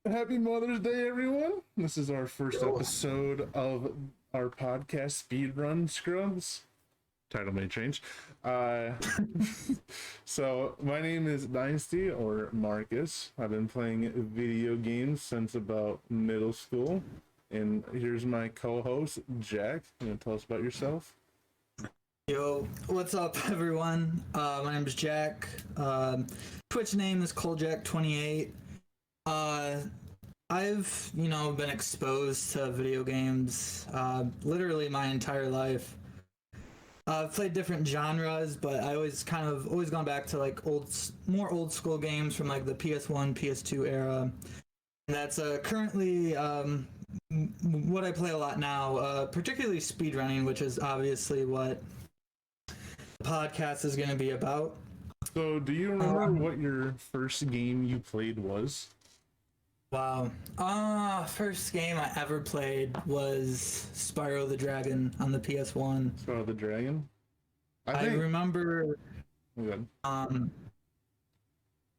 Happy Mother's Day, everyone. This is our first episode of our podcast, Speedrun Scrubs. Title may change. Uh, so, my name is Dynasty, or Marcus. I've been playing video games since about middle school. And here's my co-host, Jack. You want to tell us about yourself? Yo, what's up, everyone? My name is Jack. Twitch name is ColeJack28. I've, been exposed to video games literally my entire life. I've played different genres, but I always gone back to like more old school games from like the PS1, PS2 era. And that's currently what I play a lot now, particularly speedrunning, which is obviously what the podcast is going to be about. So, do you remember what your first game you played was? Wow. First game I ever played was Spyro the Dragon on the PS1. Spyro the Dragon? I remember Good. I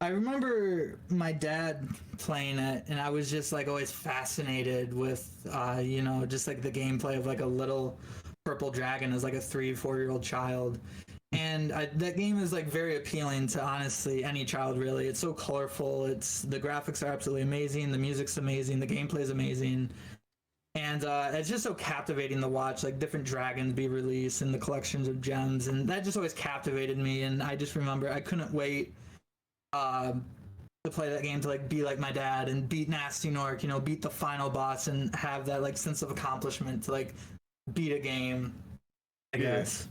remember my dad playing it, and I was just like always fascinated with just like the gameplay of like a little purple dragon as like a 3-4-year-old child. And that game is like very appealing to honestly any child, really. It's so colorful. The graphics are absolutely amazing. The music's amazing. The gameplay's amazing. And it's just so captivating to watch like different dragons be released and the collections of gems. And that just always captivated me. And I just remember I couldn't wait to play that game, to like be like my dad and beat Nasty Nork, beat the final boss and have that like sense of accomplishment to like beat a game, I guess.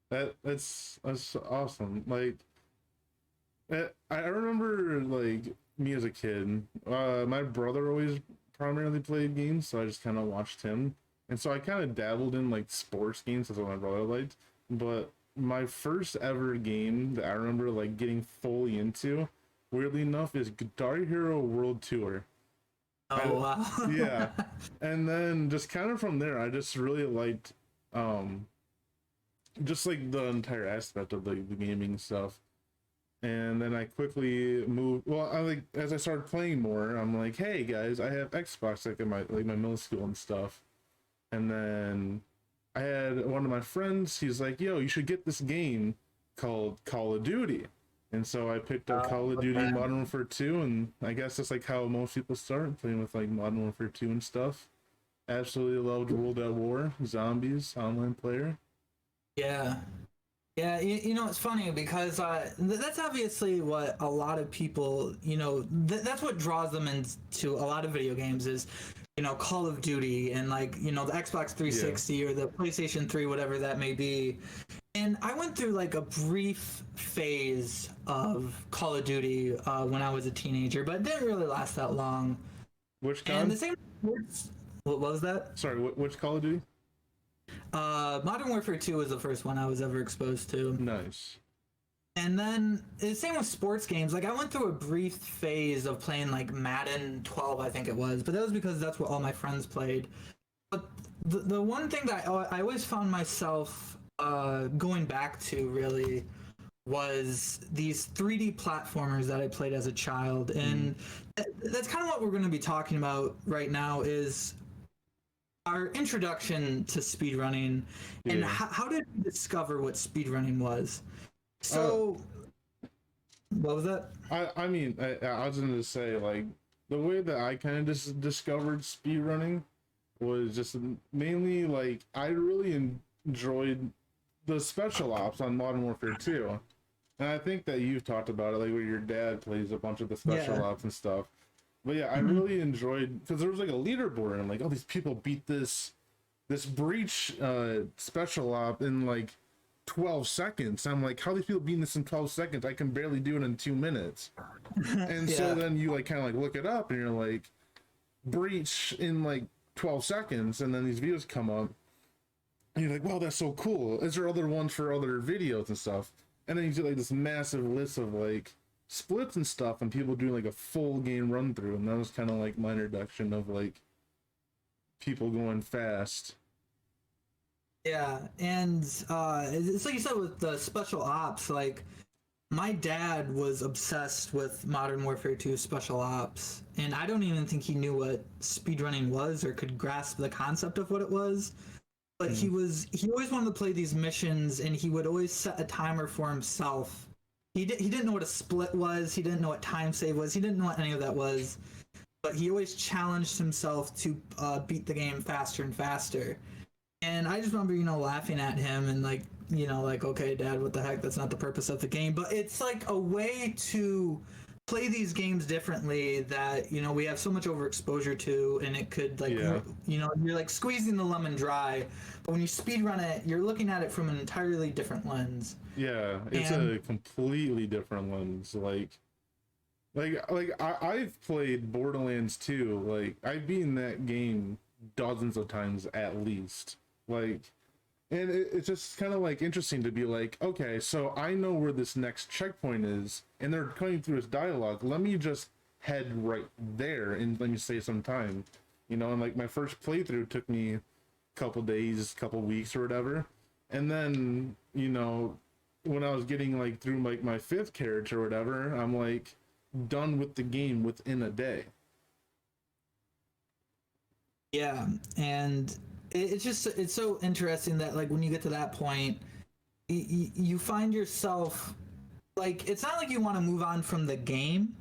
That's awesome. Like, I remember like me as a kid. My brother always primarily played games, so I just kind of watched him, and so I kind of dabbled in like sports games. That's what my brother liked. But my first ever game that I remember like getting fully into, weirdly enough, is Guitar Hero World Tour. Wow. Yeah, and then just kind of from there, I just really liked just like the entire aspect of the gaming stuff. And then I quickly moved. Well, as I started playing more, I'm like, hey guys, I have Xbox like in my middle school and stuff. And then I had one of my friends, he's like, yo, you should get this game called Call of Duty. And so I picked up Call of Duty Modern Warfare 2, and I guess that's like how most people start playing with like Modern Warfare 2 and stuff. Absolutely loved World at War, Zombies, online player. Yeah. It's funny because that's obviously what a lot of people, that's what draws them into a lot of video games is, Call of Duty and like, the Xbox 360 or the PlayStation 3, whatever that may be. And I went through like a brief phase of Call of Duty when I was a teenager, but it didn't really last that long. Which kind? And the same, what was that? Sorry, which Call of Duty? Modern Warfare 2 was the first one I was ever exposed to. Nice. And then the same with sports games. Like I went through a brief phase of playing like Madden 12, I think it was, but that was because that's what all my friends played. But the one thing that I always found myself going back to really was these 3D platformers that I played as a child, and that's kind of what we're going to be talking about right now is our introduction to speedrunning and how did we discover what speedrunning was. So what was that? I mean, I was gonna say, like, the way that I kind of just discovered speedrunning was just mainly like I really enjoyed the special ops on Modern Warfare 2, and I think that you've talked about it, like where your dad plays a bunch of the special ops and stuff. But yeah, I really enjoyed, because there was like a leaderboard and like, oh, these people beat this breach special op in like 12 seconds. I'm like, how are these people beating this in 12 seconds? I can barely do it in 2 minutes. And so then you like kind of like look it up and you're like, breach in like 12 seconds, and then these videos come up and you're like, wow, that's so cool. Is there other ones for other videos and stuff? And then you get like this massive list of like splits and stuff and people doing like a full game run through, and that was kind of like my introduction of like people going fast. Yeah, and it's like you said with the special ops, like My dad was obsessed with Modern Warfare 2 Special Ops, and I don't even think he knew what speedrunning was or could grasp the concept of what it was. But Mm. he always wanted to play these missions, and he would always set a timer for himself. He didn't know what a split was. He didn't know what time save was. He didn't know what any of that was. But he always challenged himself to beat the game faster and faster. And I just remember, laughing at him and like, like, okay, Dad, what the heck? That's not the purpose of the game. But it's like a way to play these games differently that, we have so much overexposure to, and it could like, Yeah. you're like squeezing the lemon dry. But when you speed run it, you're looking at it from an entirely different lens. Yeah, it's And a completely different lens. I've played Borderlands 2. Like I've beaten that game dozens of times at least. Like, and it's just kind of like interesting to be like, okay, so I know where this next checkpoint is, and they're coming through this dialogue. Let me just head right there and let me save some time, And like my first playthrough took me a couple days, couple weeks, or whatever, and then when I was getting like through like my fifth character or whatever, I'm like done with the game within a day. yeah, and it's so interesting that like when you get to that point, you find yourself like it's not like you want to move on from the game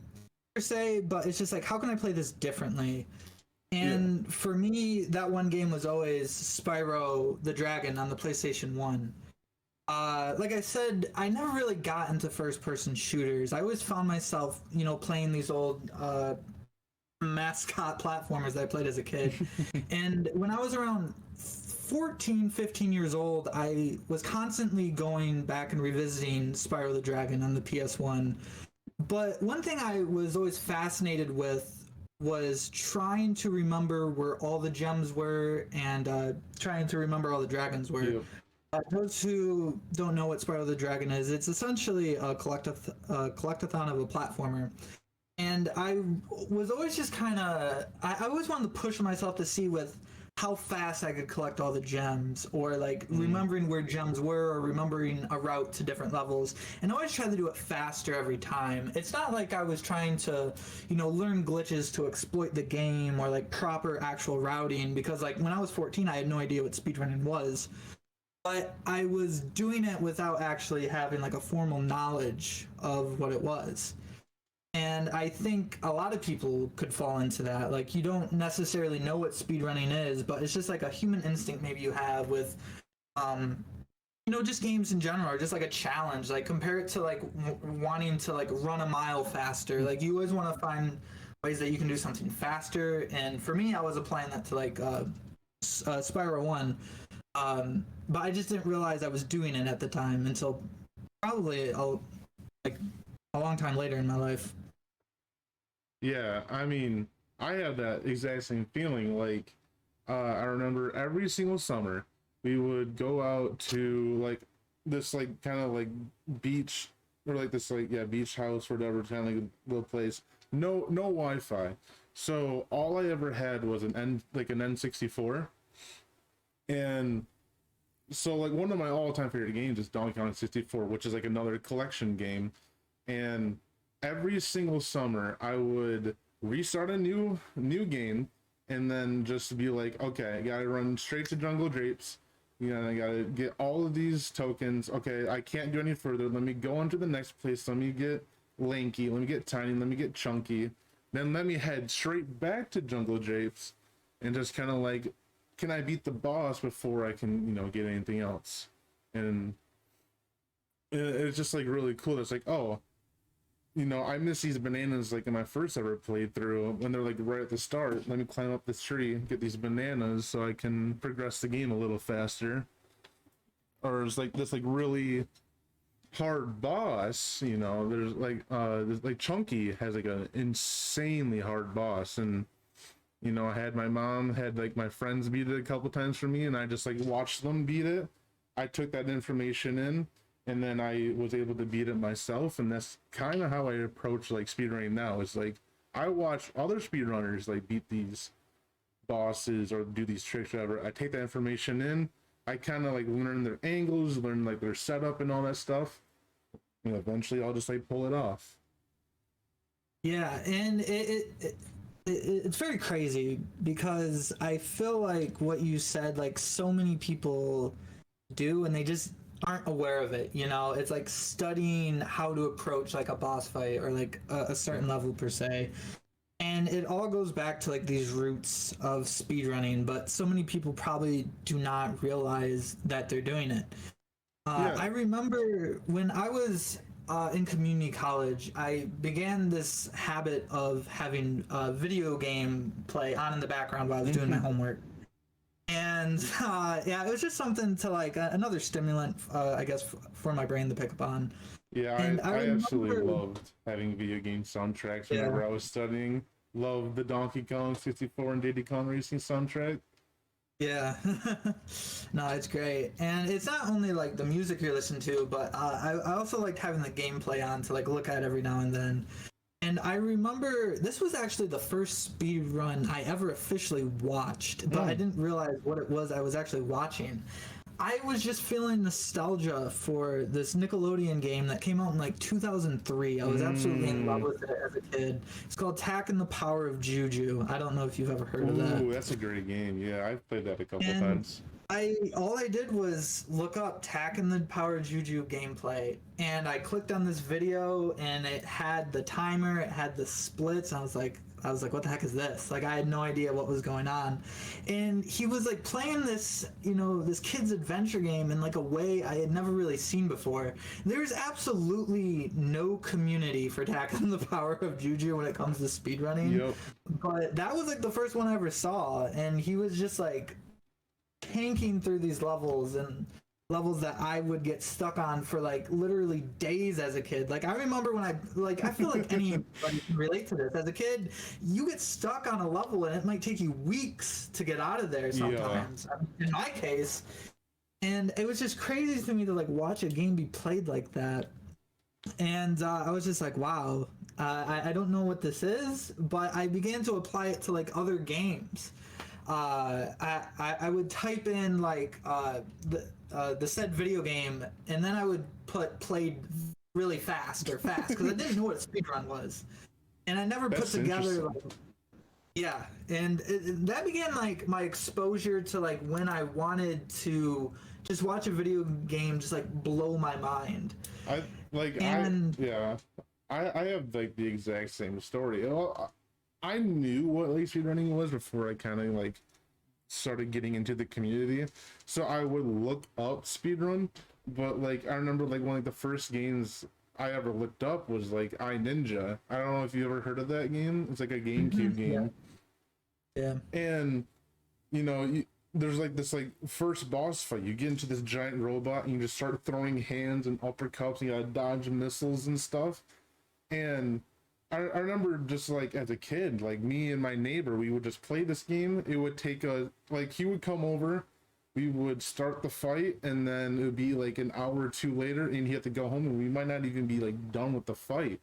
per se, but it's just like how can I play this differently? Yeah. And for me, that one game was always Spyro the Dragon on the PlayStation 1. Like I said, I never really got into first person shooters. I always found myself, playing these old mascot platformers that I played as a kid. And when I was around 14, 15 years old, I was constantly going back and revisiting Spyro the Dragon on the PS1. But one thing I was always fascinated with was trying to remember where all the gems were and trying to remember all the dragons were. Yeah. Those who don't know what Spyro the Dragon is, it's essentially a collectathon of a platformer. And I was always just kind of, I always wanted to push myself to see with how fast I could collect all the gems, or like remembering where gems were, or remembering a route to different levels. And I always try to do it faster every time. It's not like I was trying to, learn glitches to exploit the game or like proper actual routing, because like when I was 14, I had no idea what speedrunning was. But I was doing it without actually having like a formal knowledge of what it was. And I think a lot of people could fall into that. Like, you don't necessarily know what speedrunning is, but it's just like a human instinct maybe you have with, just games in general, or just like a challenge. Like, compare it to like wanting to like run a mile faster. Like, you always want to find ways that you can do something faster. And for me, I was applying that to like Spyro 1. But I just didn't realize I was doing it at the time until probably like a long time later in my life. Yeah, I mean, I have that exact same feeling. Like, I remember every single summer we would go out to like this like kind of like beach, or like this like beach house or whatever, kind of like a little place. No Wi-Fi. So all I ever had was an N64, and so like one of my all-time favorite games is Donkey Kong 64, which is like another collection game. And every single summer I would restart a new game, and then just be like, okay, I gotta run straight to Jungle Drapes. I gotta get all of these tokens. Okay, I can't do any further. Let me go on to the next place. Let me get Lanky. Let me get Tiny. Let me get Chunky. Then let me head straight back to Jungle Drapes, and just kind of like, can I beat the boss before I can, get anything else? And it's just like really cool. It's like, oh, I miss these bananas like in my first ever playthrough when they're like right at the start. Let me climb up this tree and get these bananas so I can progress the game a little faster. Or it's like this like really hard boss, there's like Chunky has like an insanely hard boss, and I had my mom had like my friends beat it a couple times for me, and I just like watched them beat it. I took that information in, and then I was able to beat it myself, and that's kind of how I approach like speedrunning now. It's like I watch other speedrunners like beat these bosses or do these tricks, whatever. I take that information in. I kind of like learn their angles, learn like their setup and all that stuff, and eventually I'll just like pull it off. Yeah, and it's very crazy because I feel like what you said, like so many people do, and they just aren't aware of it. You know, it's like studying how to approach like a boss fight or like a certain level per se. And it all goes back to like these roots of speedrunning, but so many people probably do not realize that they're doing it. Yeah. I remember when I was in community college, I began this habit of having video game play on in the background while I was doing my homework. And yeah, it was just something to like another stimulant, I guess, for my brain to pick up on. Yeah, And I absolutely loved having video game soundtracks whenever I was studying. Loved the Donkey Kong 64 and Diddy Kong Racing soundtrack. Yeah, no, it's great, and it's not only like the music you're listening to, but I also liked having the gameplay on to like look at every now and then. And I remember this was actually the first speed run I ever officially watched, but I didn't realize what it was I was actually watching. I was just feeling nostalgia for this Nickelodeon game that came out in like 2003. I was absolutely in love with it as a kid. It's called Tack and the Power of Juju. I don't know if you've ever heard of that. Ooh, that's a great game. Yeah, I've played that a couple times. All I did was look up Tack and the Power of Juju gameplay, and I clicked on this video, and it had the timer, it had the splits. And I was like, what the heck is this? Like, I had no idea what was going on. And he was like playing this, this kid's adventure game in like a way I had never really seen before. There's absolutely no community for Tack and the Power of Juju when it comes to speedrunning. Yep. But that was like the first one I ever saw, and he was just like tanking through these levels, and levels that I would get stuck on for like literally days as a kid. Like I remember when I feel like anybody can relate to this. As a kid, you get stuck on a level and it might take you weeks to get out of there sometimes. In my case. And it was just crazy to me to like watch a game be played like that. And I was just like, wow, I don't know what this is, but I began to apply it to like other games. I would type in like the said video game, and then I would put played really fast or fast because I didn't know what a speedrun was, and I never put together like, and that began like my exposure to like when I wanted to just watch a video game just like blow my mind. I have like the exact same story. I knew what like speedrunning was before I kind of like started getting into the community, so I would look up speedrun. But like I remember like one of the first games I ever looked up was like iNinja. I don't know if you ever heard of that game. It's like a GameCube game. Yeah. And there's like this like first boss fight. You get into this giant robot and you just start throwing hands and uppercuts. And you gotta dodge missiles and stuff. And I remember just like as a kid, like me and my neighbor, we would just play this game. It would take he would come over, we would start the fight, and then it would be like an hour or two later, and he had to go home, and we might not even be like done with the fight.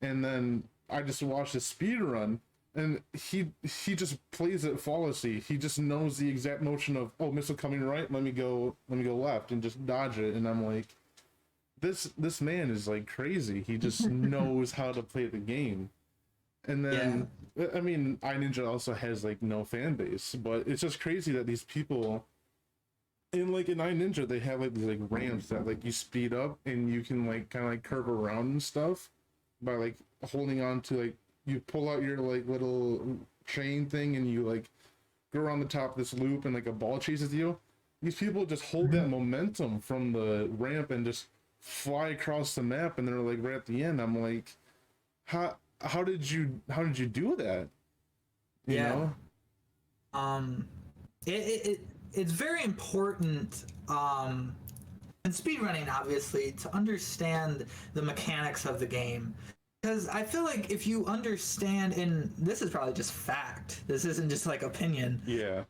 And then I just watched a speed run, and he just plays it flawlessly. He just knows the exact motion of, oh, missile coming right, let me go left, and just dodge it. And I'm like, this man is like crazy. He just knows how to play the game. And then I mean, iNinja also has like no fan base, but it's just crazy that these people in iNinja, they have like these like ramps that like you speed up and you can like kind of like curve around and stuff by like holding on to like, you pull out your like little chain thing and you like go around the top of this loop and like a ball chases you. These people just hold that momentum from the ramp and just fly across the map, and they're like right at the end. I'm like, how did you do that? You know? It's very important in speedrunning, obviously, to understand the mechanics of the game. Because I feel like if you understand, and this is probably just fact, this isn't just like opinion. Yeah.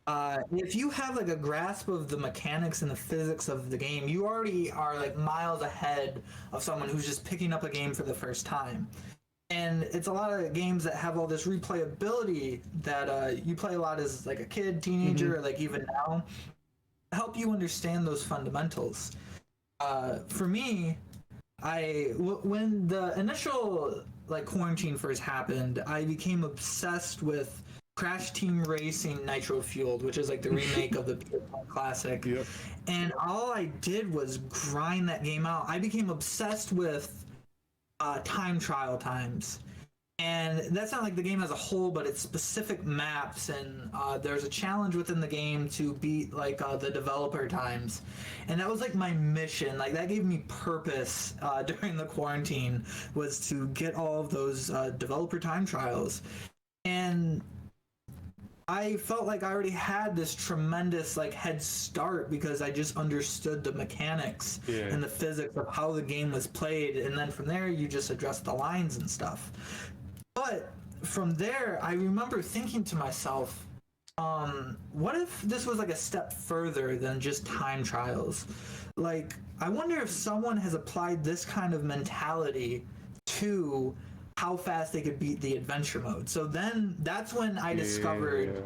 If you have like a grasp of the mechanics and the physics of the game, you already are like miles ahead of someone who's just picking up a game for the first time. And it's a lot of games that have all this replayability that you play a lot as like a kid, teenager, or like even now, help you understand those fundamentals. For me, When the initial like quarantine first happened, I became obsessed with Crash Team Racing Nitro Fueled, which is like the remake of the PS1 classic. Yep. And all I did was grind that game out. I became obsessed with time trial times. And that's not like the game as a whole, but it's specific maps, and there's a challenge within the game to beat like the developer times, and that was like my mission. Like that gave me purpose during the quarantine, was to get all of those developer time trials, and I felt like I already had this tremendous like head start because I just understood the mechanics Yeah. and the physics of how the game was played, and then from there you just adjust the lines and stuff. But from there, I remember thinking to myself, what if this was like a step further than just time trials? Like, I wonder if someone has applied this kind of mentality to how fast they could beat the adventure mode. So then that's when I discovered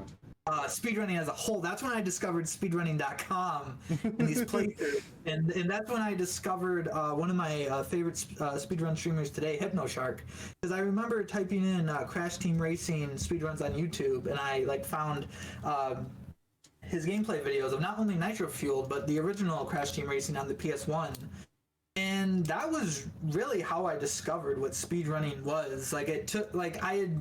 speedrunning as a whole. That's when I discovered speedrunning.com and these places. And that's when I discovered one of my favorite speedrun streamers today, HypnoShark. Because I remember typing in Crash Team Racing speedruns on YouTube, and I like found his gameplay videos of not only Nitro Fueled, but the original Crash Team Racing on the PS1. And that was really how I discovered what speedrunning was. Like it took, like I had,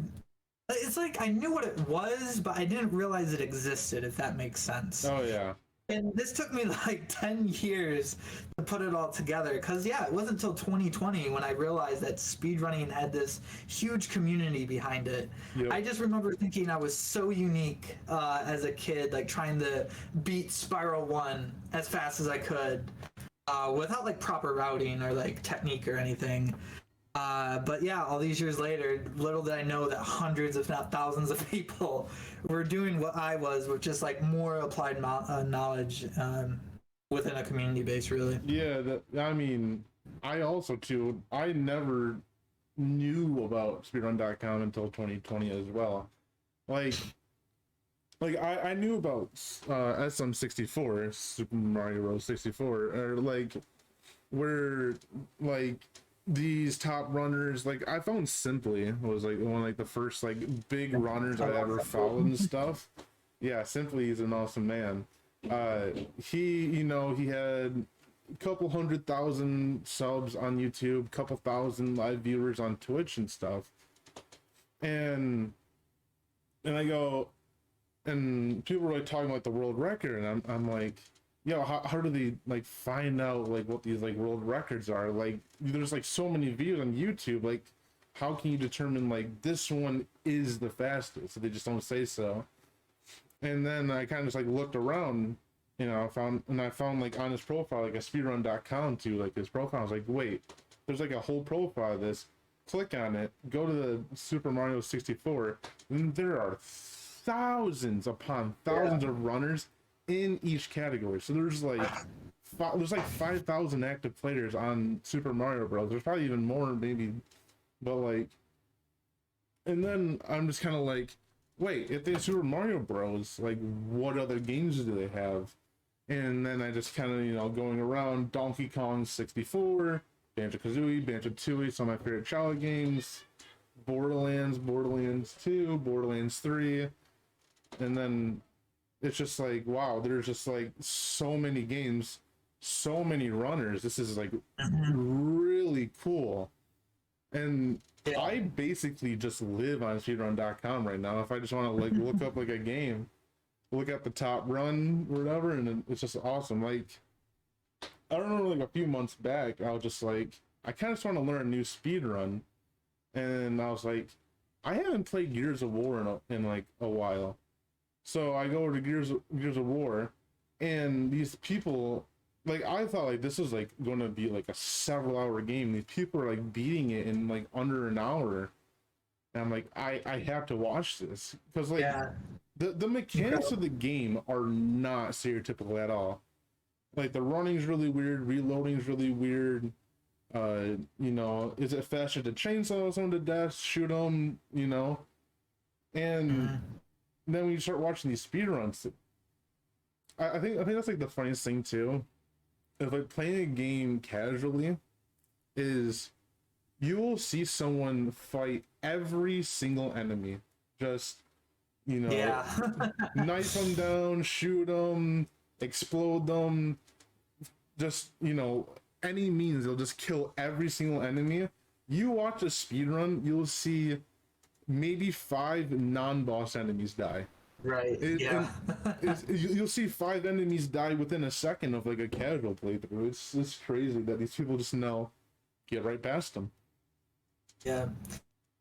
it's like I knew what it was, but I didn't realize it existed, if that makes sense. Oh yeah. And this took me like 10 years to put it all together. Because, yeah, it wasn't until 2020 when I realized that speedrunning had this huge community behind it. Yep. I just remember thinking I was so unique as a kid, like trying to beat Spiral 1 as fast as I could without like proper routing or like technique or anything. But yeah, all these years later, little did I know that hundreds, if not thousands, of people were doing what I was, with just like more applied knowledge within a community base, really. Yeah, I mean, I also too. I never knew about speedrun.com until 2020 as well. Like I knew about SM64, Super Mario Bros. 64, or like where like these top runners, like I found Simply was like one of like the first like big runners I ever followed and stuff. Yeah, Simply is an awesome man. He had a couple 100,000 subs on YouTube, couple thousand live viewers on Twitch and stuff. And I go, and people were like talking about the world record, and I'm like, yo, how do they like find out like what these like world records are? Like there's like so many videos on YouTube, like how can you determine like this one is the fastest? So they just don't say so. And then I kind of just like looked around, I found like on his profile like a speedrun.com too, like his profile. I was like, wait, there's like a whole profile of this. Click on it, go to the Super Mario 64, and there are thousands upon thousands of runners in each category. So there's like 5,000 active players on Super Mario Bros. There's probably even more maybe, but like, and then I'm just kind of like, wait, if they have Super Mario Bros, like what other games do they have? And then I just kind of going around Donkey Kong 64, Banjo-Kazooie, Banjo-Tooie, some of my favorite child games, Borderlands 2, Borderlands 3, and then it's just like, wow, there's just like so many games, so many runners. This is like really cool. And I basically just live on speedrun.com right now. If I just want to like look up like a game, look at the top run or whatever, and it's just awesome. Like I don't know, like a few months back, I was just like, I kind of just want to learn a new speed run, and I was like, I haven't played Gears of War in like a while, so I go over to Gears of War, and these people, like I thought like this was like going to be like a several hour game. These people are like beating it in like under an hour, and I'm like, I have to watch this because like the mechanics of the game are not stereotypical at all. Like the running's really weird, reloading's really weird. Is it faster to chainsaw someone to death, shoot them, And then when you start watching these speedruns, I think that's like the funniest thing too. If like playing a game casually is you will see someone fight every single enemy. Just, you know, Yeah. knife them down, shoot them, explode them, just, you know, any means, they'll just kill every single enemy. You watch a speed run, you'll see maybe 5 non-boss enemies die. Right. Yeah. And you'll see 5 enemies die within a second of like a casual playthrough. It's crazy that these people just know get right past them. Yeah.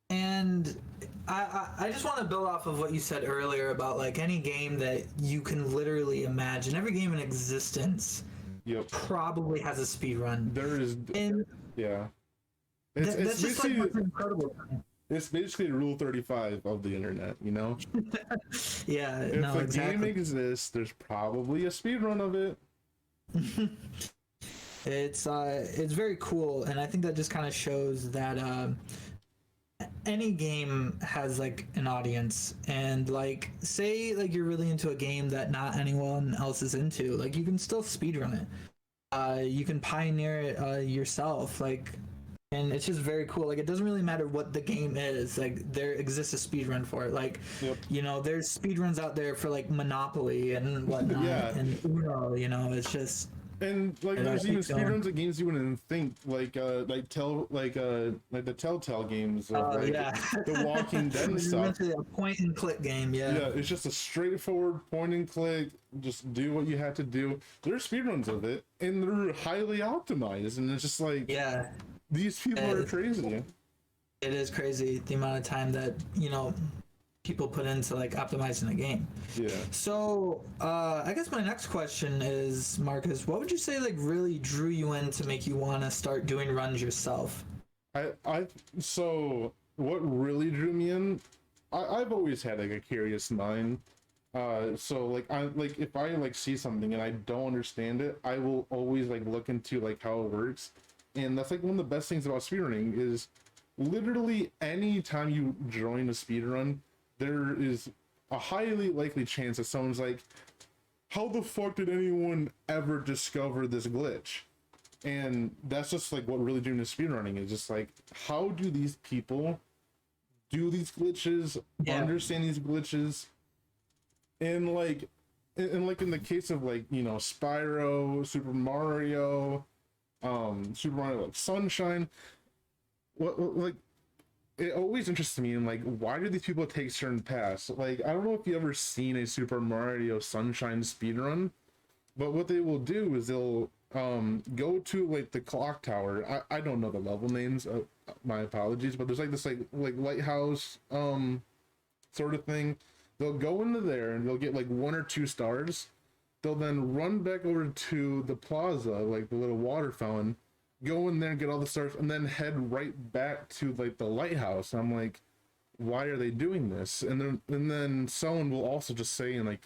And I just want to build off of what you said earlier about like any game that you can literally imagine. Every game in existence Yep. probably has a speed run. There is, And yeah. that's just like what's incredible. It's basically Rule 35 of the internet, you know? Yeah, If no, a exactly. game exists, there's probably a speedrun of it. It's very cool, and I think that just kind of shows that any game has like an audience, and like say like you're really into a game that not anyone else is into, like you can still speedrun it. You can pioneer it yourself, like, and it's just very cool. Like it doesn't really matter what the game is, like there exists a speedrun for it. Like, Yep. you know, there's speedruns out there for like Monopoly and whatnot. Yeah. And Uno, you know, it's just And like And I there's even think, speedruns of games you wouldn't think, like the Telltale games of like yeah. the Walking Dead and stuff. Essentially a point and click game, Yeah, it's just a straightforward point and click, just do what you have to do. There's speedruns of it, and they're highly optimized, and it's just like Yeah, these people are crazy. it is crazy the amount of time that, you know, people put into like optimizing a game. Yeah. So I guess my next question is, Marcus, what would you say like really drew you in to make you want to start doing runs yourself? So what really drew me in, I've always had like a curious mind. So like if I like see something and I don't understand it, I will always like look into like how it works. And that's like one of the best things about speedrunning is literally any time you join a speedrun, there is a highly likely chance that someone's like, how the fuck did anyone ever discover this glitch? And that's just like what really doing the speedrunning is, just like, how do these people do these glitches, understand these glitches? And like in the case of like, you know, Spyro, Super Mario like Sunshine, what like it always interests me, and like, why do these people take certain paths? Like, I don't know if you ever seen a Super Mario Sunshine speedrun, but what they will do is they'll go to like the clock tower. I don't know the level names, my apologies, but there's like this like lighthouse sort of thing. They'll go into there and they'll get like 1 or 2 stars. They'll then run back over to the plaza, like the little water fountain, go in there and get all the stars, and then head right back to like the lighthouse. I'm like, why are they doing this? And then someone will also just say in like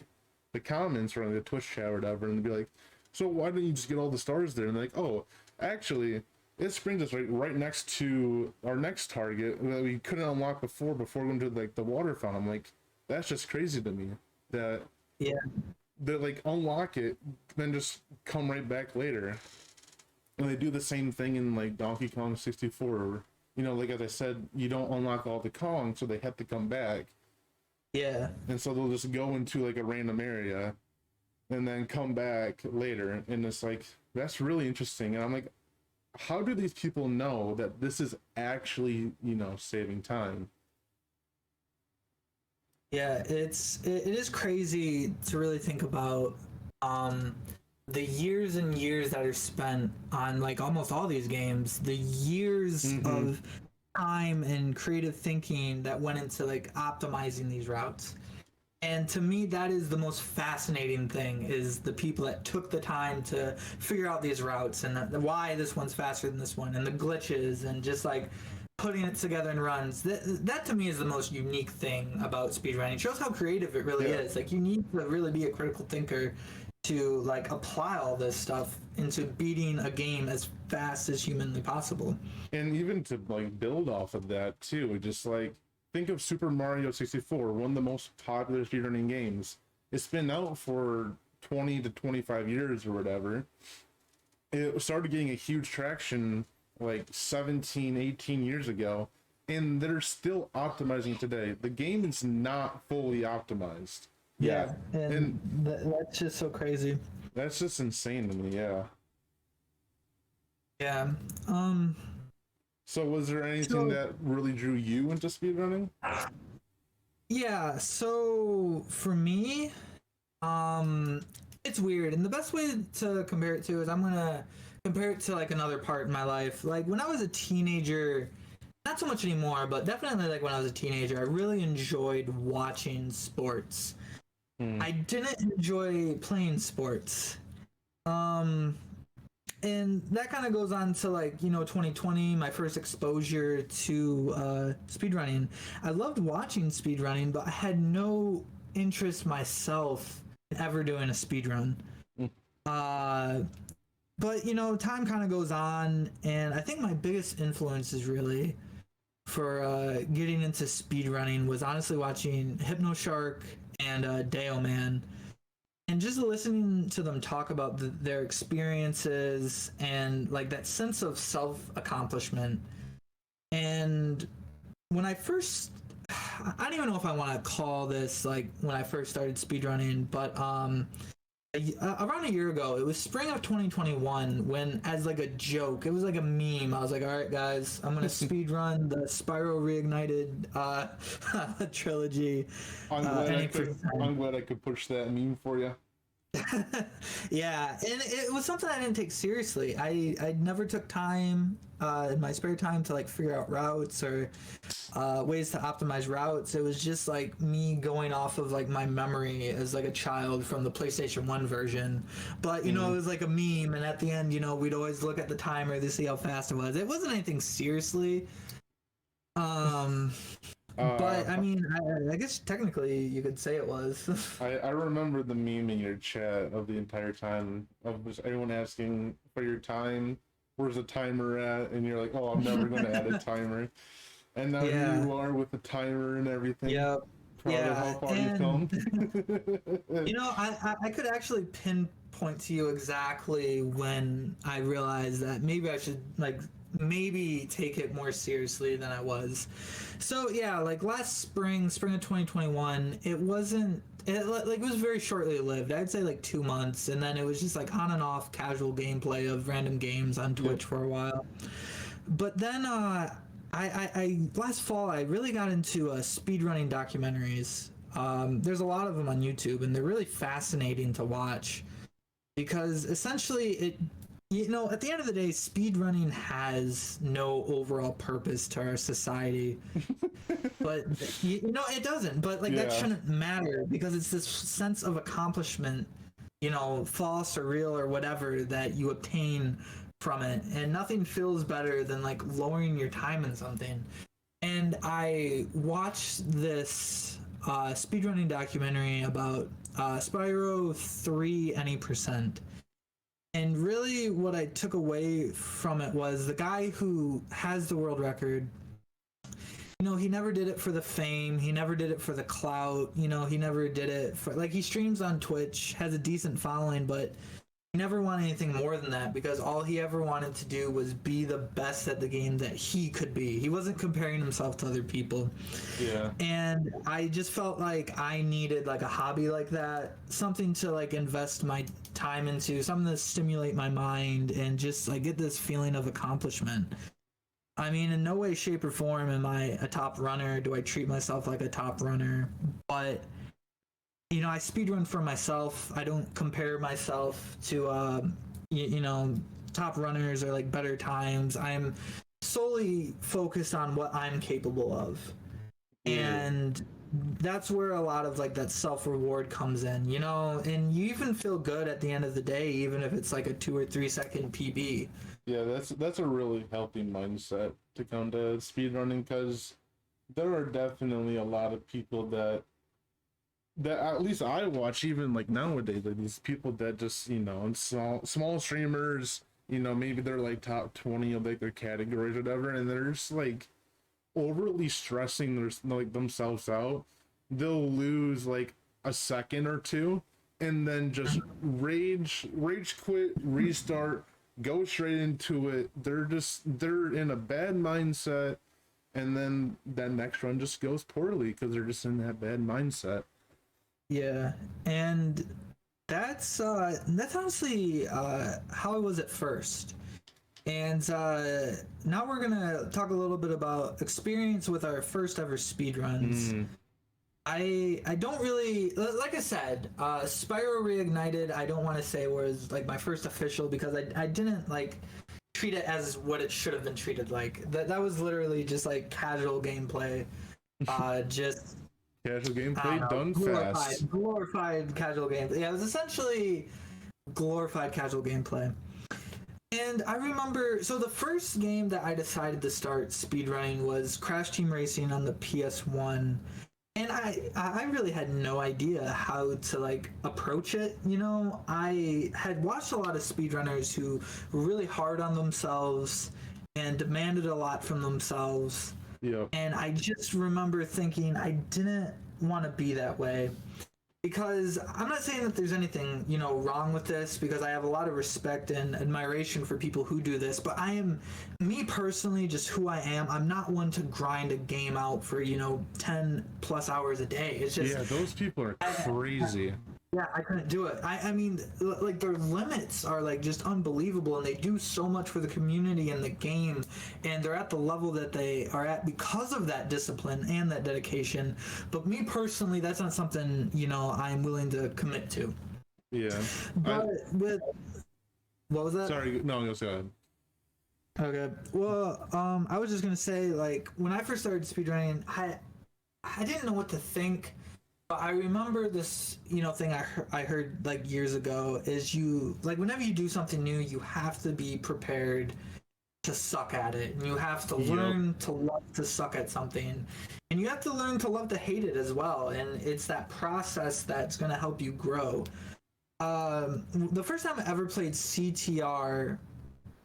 the comments or in the Twitch chat or whatever, and be like, so why didn't you just get all the stars there? And they're like, oh, actually, this brings us right next to our next target that we couldn't unlock before going to like the water fountain. I'm like, that's just crazy to me that Yeah. they like unlock it, then just come right back later. And they do the same thing in like Donkey Kong 64. You know, like as I said, you don't unlock all the Kong, so they have to come back. Yeah. And so they'll just go into like a random area and then come back later. And it's like, that's really interesting. And I'm like, how do these people know that this is actually, you know, saving time? Yeah, it is crazy to really think about the years and years that are spent on like almost all these games, the years of time and creative thinking that went into like optimizing these routes. And to me, that is the most fascinating thing, is the people that took the time to figure out these routes and why this one's faster than this one, and the glitches, and just like putting it together in runs. That to me is the most unique thing about speedrunning. It shows how creative it really is. Like, you need to really be a critical thinker to like apply all this stuff into beating a game as fast as humanly possible. And even to like build off of that too, just like, think of Super Mario 64, one of the most popular speedrunning games. It's been out for 20 to 25 years or whatever. It started getting a huge traction like 17, 18 years ago, and they're still optimizing today. The game is not fully optimized. Yeah, and And that's just so crazy. that's just insane to me, yeah. Yeah. So was there anything So that really drew you into speedrunning? yeah, so for me, it's weird, and the best way to compare it to is I'm gonna compare it to like another part in my life. Like when I was a teenager, not so much anymore, but definitely like when I was a teenager, I really enjoyed watching sports. Hmm. I didn't enjoy playing sports. Um, and that kind of goes on to like 2020, my first exposure to speedrunning. I loved watching speedrunning, but I had no interest myself in ever doing a speedrun. Hmm. uh but time kind of goes on, and I think my biggest influence is really for getting into speedrunning was honestly watching Hypnoshark and Deo Man, and just listening to them talk about their experiences and like that sense of self accomplishment. And when I first, I don't even know if I want to call this like when I first started speedrunning, but around a year ago, it was spring of 2021, when as like a joke, it was like a meme, I was like, all right guys, I'm gonna speedrun the Spyro Reignited trilogy. I'm glad I could push that meme for you. Yeah, and it was something I didn't take seriously. I never took time in my spare time to like figure out routes or ways to optimize routes. It was just like me going off of like my memory as like a child from the PlayStation 1 version. But it was like a meme, and at the end, we'd always look at the timer to see how fast it was. It wasn't anything seriously. But I mean, I guess technically you could say it was. I remember the meme in your chat of the entire time of just everyone asking for your time. Where's the timer at? And you're like, oh, I'm never going to add a timer. And now here Yeah. you are with the timer and everything. Yep. Proud of how far you've come. I could actually pinpoint to you exactly when I realized that maybe I should maybe take it more seriously than I was. So yeah, like last spring of 2021, it wasn't it was very shortly lived. I'd say like 2 months, and then it was just like on and off casual gameplay of random games on Twitch for a while. But then I last fall I really got into speedrunning documentaries. There's a lot of them on YouTube, and they're really fascinating to watch because essentially at the end of the day, speedrunning has no overall purpose to our society. But it doesn't. But that shouldn't matter, because it's this sense of accomplishment, false or real or whatever, that you obtain from it, and nothing feels better than like lowering your time in something. And I watched this speedrunning documentary about Spyro 3 any percent. And really, what I took away from it was the guy who has the world record. He never did it for the fame. He never did it for the clout. He never did it for he streams on Twitch, has a decent following, but he never wanted anything more than that, because all he ever wanted to do was be the best at the game that he could be. He wasn't comparing himself to other people. Yeah. And I just felt like I needed like a hobby like that, something to like invest my time into, something to stimulate my mind and just like get this feeling of accomplishment. I mean, in no way, shape, or form am I a top runner. Do I treat myself like a top runner? But I speedrun for myself. I don't compare myself to, top runners or like better times. I'm solely focused on what I'm capable of. And that's where a lot of like that self-reward comes in, and you even feel good at the end of the day, even if it's like a 2 or 3 second PB. Yeah, that's a really healthy mindset to come to speedrunning, because there are definitely a lot of people that at least I watch, even like nowadays, like these people that just and small streamers, maybe they're like top 20 of like their categories or whatever, and they're just like overly stressing themselves out. They'll lose like a second or two and then just rage quit, restart, go straight into it. They're in a bad mindset, and then that next run just goes poorly because they're just in that bad mindset. Yeah, and that's honestly how I was at first. And now we're gonna talk a little bit about experience with our first ever speed runs. I don't really, like I said, Spyro Reignited, I don't want to say was like my first official, because I didn't like treat it as what it should have been treated like. That was literally just like casual gameplay, just Casual I gameplay don't know, done fast. glorified casual gameplay. Yeah, it was essentially glorified casual gameplay. And I remember, so the first game that I decided to start speedrunning was Crash Team Racing on the PS1. And I really had no idea how to like approach it. You know, I had watched a lot of speedrunners who were really hard on themselves and demanded a lot from themselves. Yep. And I just remember thinking I didn't want to be that way. Because I'm not saying that there's anything, you know, wrong with this, because I have a lot of respect and admiration for people who do this, but I am, me personally, just who I am, I'm not one to grind a game out for, you know, 10 plus hours a day. It's just, Yeah, those people are crazy. yeah, I couldn't do it. I mean, like their limits are like just unbelievable, and they do so much for the community and the game, and they're at the level that they are at because of that discipline and that dedication. But me personally, that's not something, you know, I'm willing to commit to. Yeah. But with what was that? Sorry, no, go ahead. Okay. Well, I was just gonna say, like, when I first started speedrunning, I didn't know what to think. I remember this, you know, thing I heard like years ago is you, like, whenever you do something new, you have to be prepared to suck at it, and you have to learn to love to suck at something, and you have to learn to love to hate it as well. And it's that process that's going to help you grow. The first time I ever played CTR,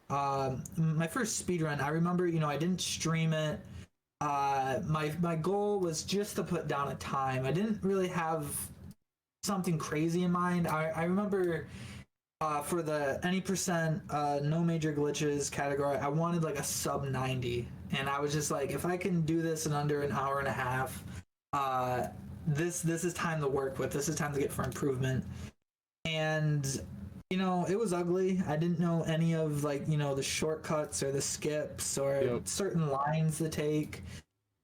my first speedrun, I remember, you know, I didn't stream it. My goal was just to put down a time. I didn't really have something crazy in mind. I remember for the any percent no major glitches category, I wanted like a sub 90, and I was just like, if I can do this in under an hour and a half, this is time to work with. This is time to get for improvement. And you know, it was ugly. I didn't know any of, like, you know, the shortcuts or the skips or certain lines to take.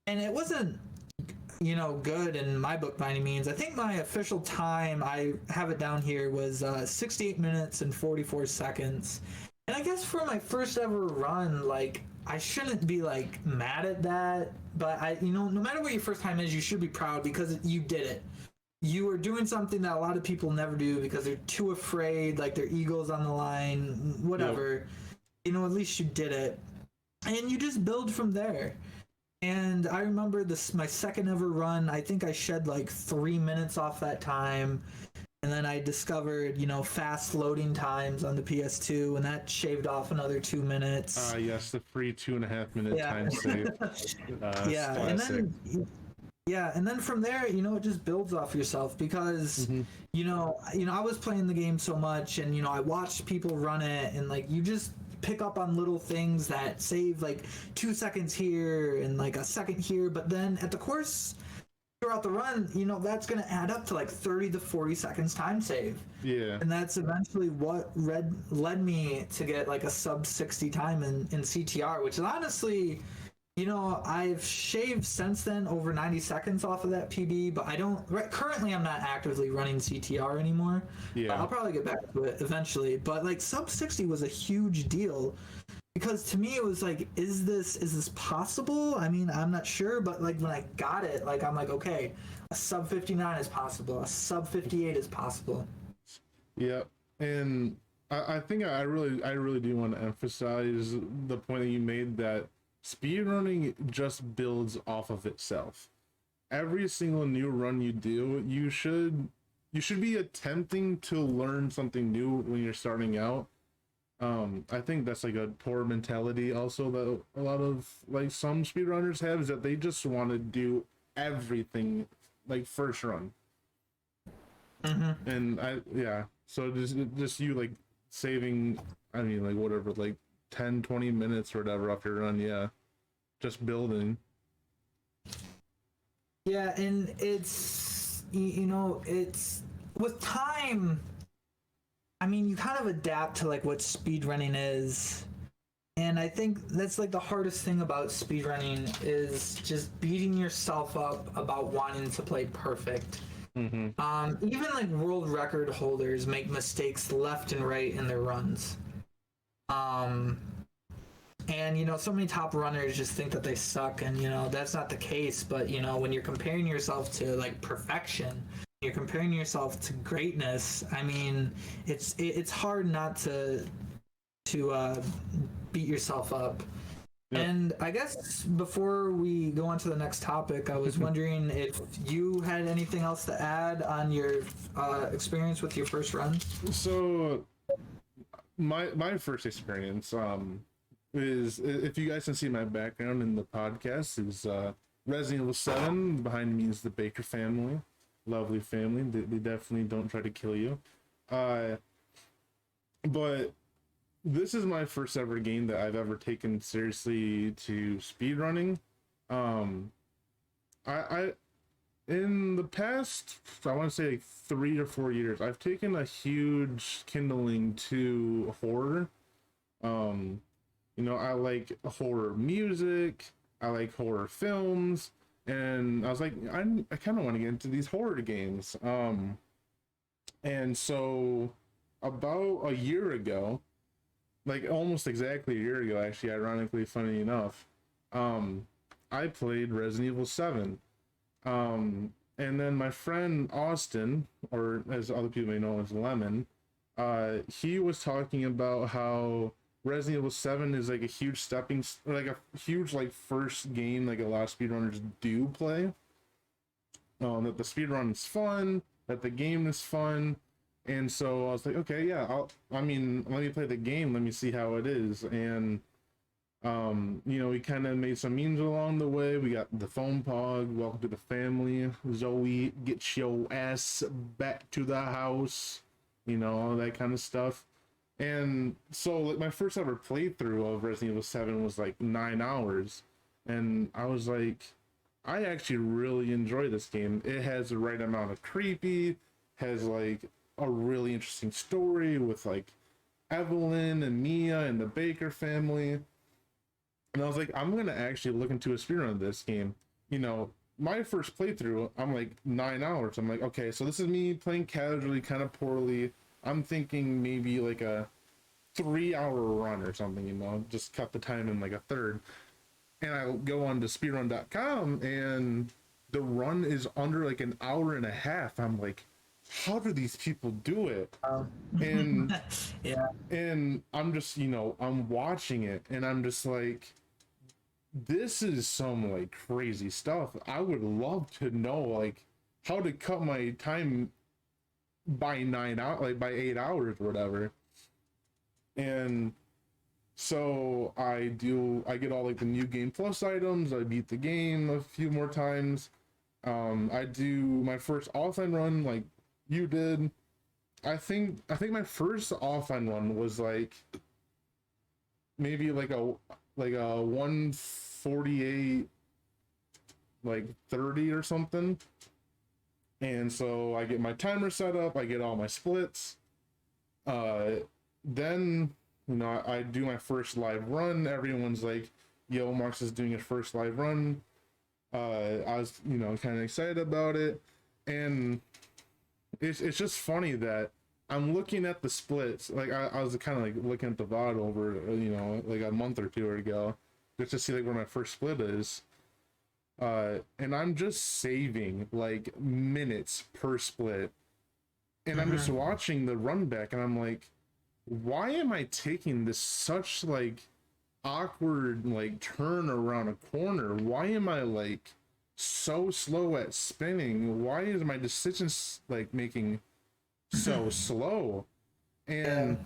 And it wasn't, you know, good in my book by any means. I think my official time, I have it down here, was 68 minutes and 44 seconds. And I guess for my first ever run, like, I shouldn't be, like, mad at that. But, you know, no matter what your first time is, you should be proud because you did it. You were doing something that a lot of people never do because they're too afraid, like their ego's on the line, whatever. Yep. You know, at least you did it. And you just build from there. And I remember my second ever run, I think I shed like 3 minutes off that time. And then I discovered, you know, fast loading times on the PS2, and that shaved off another 2 minutes. Yes, the free 2.5 minute time save. Yeah, and then from there, you know, it just builds off yourself because, you know, I was playing the game so much, and, you know, I watched people run it, and, like, you just pick up on little things that save, like, 2 seconds here and, like, a second here, but then at the course, throughout the run, you know, that's going to add up to, like, 30 to 40 seconds time save. Yeah. And that's eventually what led me to get, like, a sub 60 time in CTR, which is honestly... You know, I've shaved since then over 90 seconds off of that PB, but I don't... Currently, I'm not actively running CTR anymore. Yeah. I'll probably get back to it eventually. But, like, sub 60 was a huge deal because to me it was like, is this possible? I mean, I'm not sure, but, like, when I got it, like, I'm like, okay, a sub 59 is possible. A sub 58 is possible. Yeah, and I think I really do want to emphasize the point that you made that speedrunning just builds off of itself. Every single new run you do, you should be attempting to learn something new when you're starting out. I think that's like a poor mentality also that a lot of, like, some speedrunners have, is that they just want to do everything like first run. And so just you, like, saving I mean, like whatever, like 10, 20 minutes or whatever after run. Yeah, just building. Yeah, and it's you know, it's with time. I mean, you kind of adapt to like what speedrunning is. And I think that's like the hardest thing about speedrunning is just beating yourself up about wanting to play perfect. Mm-hmm. Even like world record holders make mistakes left and right in their runs. Um, and you know, so many top runners just think that they suck, and you know that's not the case. But you know, when you're comparing yourself to like perfection, you're comparing yourself to greatness. I mean, it's hard not to beat yourself up. Yep. And I guess before we go on to the next topic, I was wondering if you had anything else to add on your experience with your first run. So my first experience is, if you guys can see my background in the podcast, is Resident Evil 7. Behind me is the Baker family, lovely family. They definitely don't try to kill you. But this is my first ever game that I've ever taken seriously to speedrunning. I in the past, I want to say like 3 or 4 years, I've taken a huge kindling to horror. You know, I like horror music, I like horror films, and I was like, I kind of want to get into these horror games. And so about a year ago, like almost exactly a year ago, actually, ironically, funny enough, I played Resident Evil 7. And then my friend Austin, or as other people may know as Lemon, he was talking about how Resident Evil 7 is like a huge like a huge like first game like a lot of speedrunners do play. That the speedrun is fun, that the game is fun, and so I was like, okay, yeah, I mean, let me play the game, let me see how it is, and you know, we kind of made some memes along the way. We got the phone pog, welcome to the family, Zoe, get your ass back to the house, you know, all that kind of stuff. And so, like, my first ever playthrough of Resident Evil 7 was like 9 hours, and I was like, I actually really enjoy this game. It has the right amount of creepy, has like a really interesting story with like Evelyn and Mia and the Baker family. And I was like, I'm gonna actually look into a speedrun of this game. You know, my first playthrough, I'm like 9 hours. I'm like, okay, so this is me playing casually, kind of poorly. I'm thinking maybe like a 3 hour run or something, you know, just cut the time in like a third. And I go on to speedrun.com and the run is under like an hour and a half. I'm like, how do these people do it? And Yeah. and I'm just, you know, I'm watching it and I'm just like, this is some like crazy stuff. I would love to know like how to cut my time by 9 hours, like by 8 hours or whatever. And so I get all like the new game plus items. I beat the game a few more times. I do my first offline run like you did. I think my first offline one was like maybe like a 148 like 30 or something. And so I get my timer set up, I get all my splits. Then you know, I do my first live run. Everyone's like, yo, Marx is doing his first live run. I was, you know, kind of excited about it. And it's just funny that I'm looking at the splits. Like, I was kind of like looking at the VOD over, you know, like a month or two ago, just to see like where my first split is. And I'm just saving like minutes per split. And I'm just watching the run back and I'm like, why am I taking this such like awkward like turn around a corner? Why am I like so slow at spinning? Why is my decisions like making so slow? And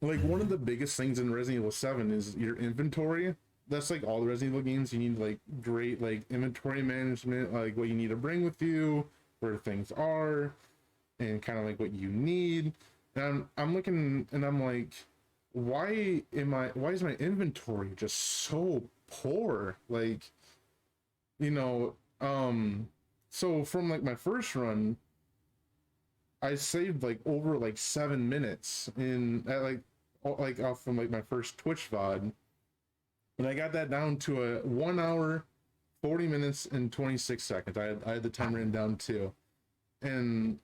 like one of the biggest things in Resident Evil 7 is your inventory. That's like all the Resident Evil games. You need like great like inventory management, like what you need to bring with you, where things are, and kind of like what you need. And I'm looking and I'm like, why is my inventory just so poor? Like, you know, so from like my first run, I saved like over like 7 minutes in at like off from like my first Twitch VOD, and I got that down to a 1 hour, 40 minutes and 26 seconds. I had the time written down too, and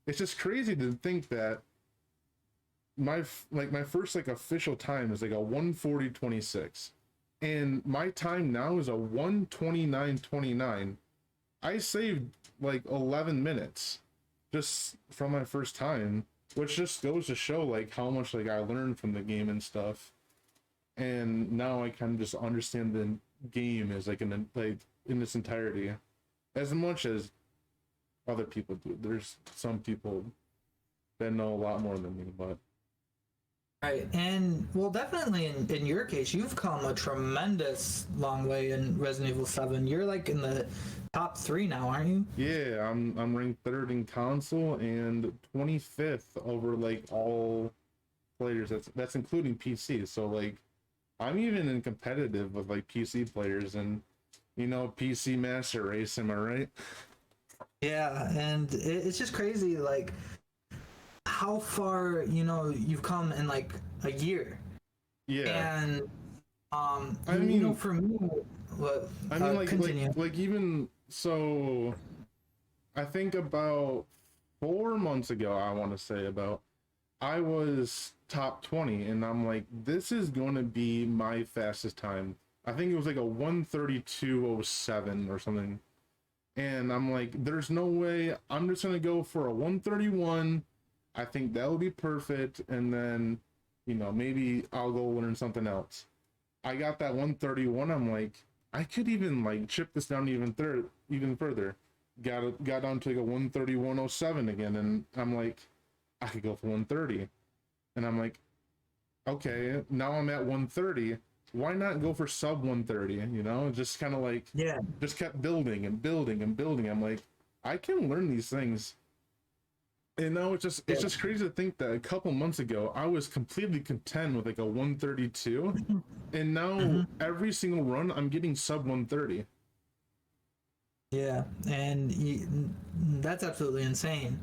it's just crazy to think that my first like official time is like a 1:40:26, and my time now is a 1:29:29. I saved like 11 minutes just from my first time, which just goes to show like how much like I learned from the game and stuff. And now I kind of just understand the game as like in its entirety, as much as other people do. There's some people that know a lot more than me, but Right, and well, definitely in your case, you've come a tremendous long way in Resident Evil 7. You're like in the top 3 now, aren't you? yeah, I'm ranked third in console and 25th over like all players. That's including PC. So like I'm even in competitive with like PC players, and PC Master Race. Am I right? Yeah, and it's just crazy, like how far you've come in like a year. Yeah. And I mean, for me, what I mean, continue. like even so, I think about 4 months ago, I want to say about, I was top 20, and I'm like, this is going to be my fastest time. I think it was like a 1:32:07 or something. And I'm like, there's no way. I'm just going to go for a 1:31. I think that would be perfect. And then, maybe I'll go learn something else. I got that 1:31. I'm like, I could even like chip this down even further. Got down to like a 1:31:07 again, and I'm like, I could go for 1:30. And I'm like, okay, now I'm at 1:30. Why not go for sub 1:30? Just kind of like, Yeah. just kept building and building and building. I'm like, I can learn these things. And now it's just crazy to think that a couple months ago I was completely content with like a 1:32, and now every single run I'm getting sub 1:30. Yeah, and that's absolutely insane.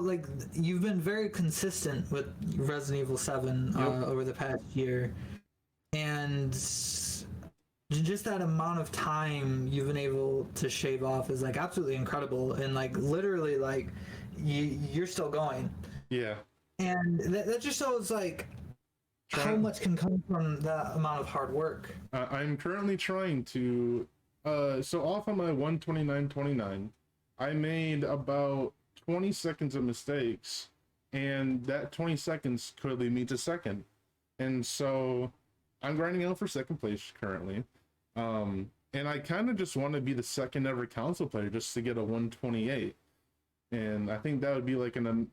Like you've been very consistent with Resident Evil 7 over the past year, and just that amount of time you've been able to shave off is like absolutely incredible, and like literally like you're still going. Yeah. And that just shows like how much can come from that amount of hard work. I'm currently trying to so off of my 1:29:29, I made about 20 seconds of mistakes, and that 20 seconds could lead me to second. And so I'm grinding out for second place currently. And I kind of just want to be the second ever console player just to get a 1:28. And I think that would be like an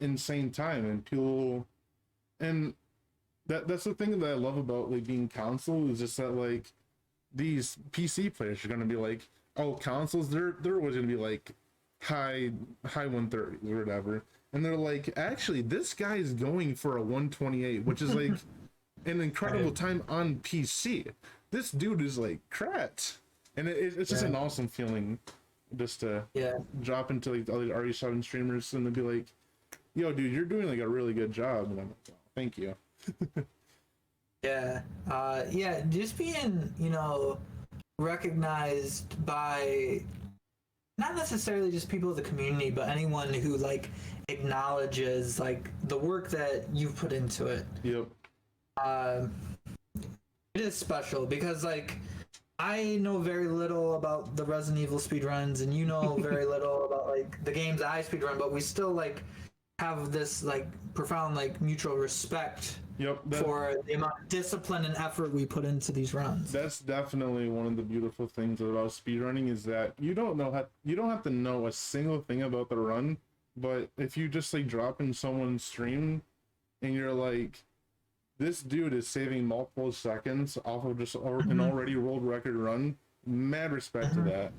insane time, and people, and that's the thing that I love about like being console, is just that like these PC players are gonna be like, oh, consoles, they're always gonna be like high 130s or whatever, and they're like, actually this guy is going for a 1:28, which is like an incredible time on PC. This dude is like crap, and it's just an awesome feeling just to drop into like the other RE7 streamers and they'd be like, yo dude, you're doing like a really good job, and I'm like, oh, thank you. Just being recognized by not necessarily just people of the community, but anyone who like acknowledges like the work that you've put into it. Yep. It is special because like I know very little about the Resident Evil speedruns, and you know very little about like the games that I speedrun, but we still like have this like profound like mutual respect for the amount of discipline and effort we put into these runs. That's definitely one of the beautiful things about speedrunning, is that you don't have to know a single thing about the run, but if you just like drop in someone's stream and you're like, this dude is saving multiple seconds off of just an already world record run, mad respect to that.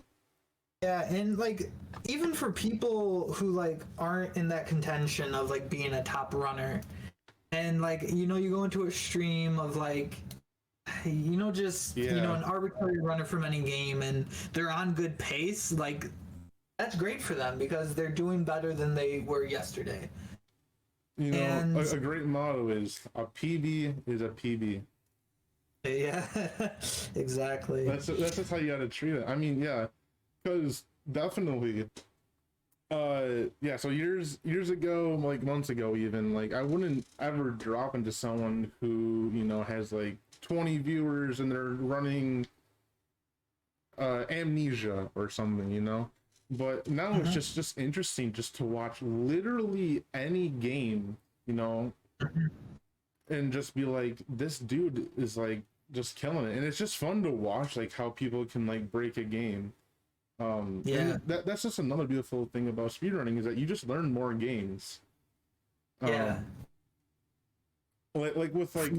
Yeah, and like even for people who like aren't in that contention of like being a top runner, And like, you know, you go into a stream of like, you know, just you know, Yeah. an arbitrary runner from any game, and they're on good pace. Like, that's great for them because they're doing better than they were yesterday. You know, And a great motto is a PB is a PB. yeah, exactly. That's just how you gotta treat it. I mean, yeah, because definitely, yeah. So years ago, like months ago, even like I wouldn't ever drop into someone who has like 20 viewers and they're running amnesia or something, But now it's just interesting just to watch literally any game, and just be like, this dude is like just killing it, and it's just fun to watch like how people can like break a game. Yeah. And that's just another beautiful thing about speedrunning is that you just learn more games. Yeah. Like with like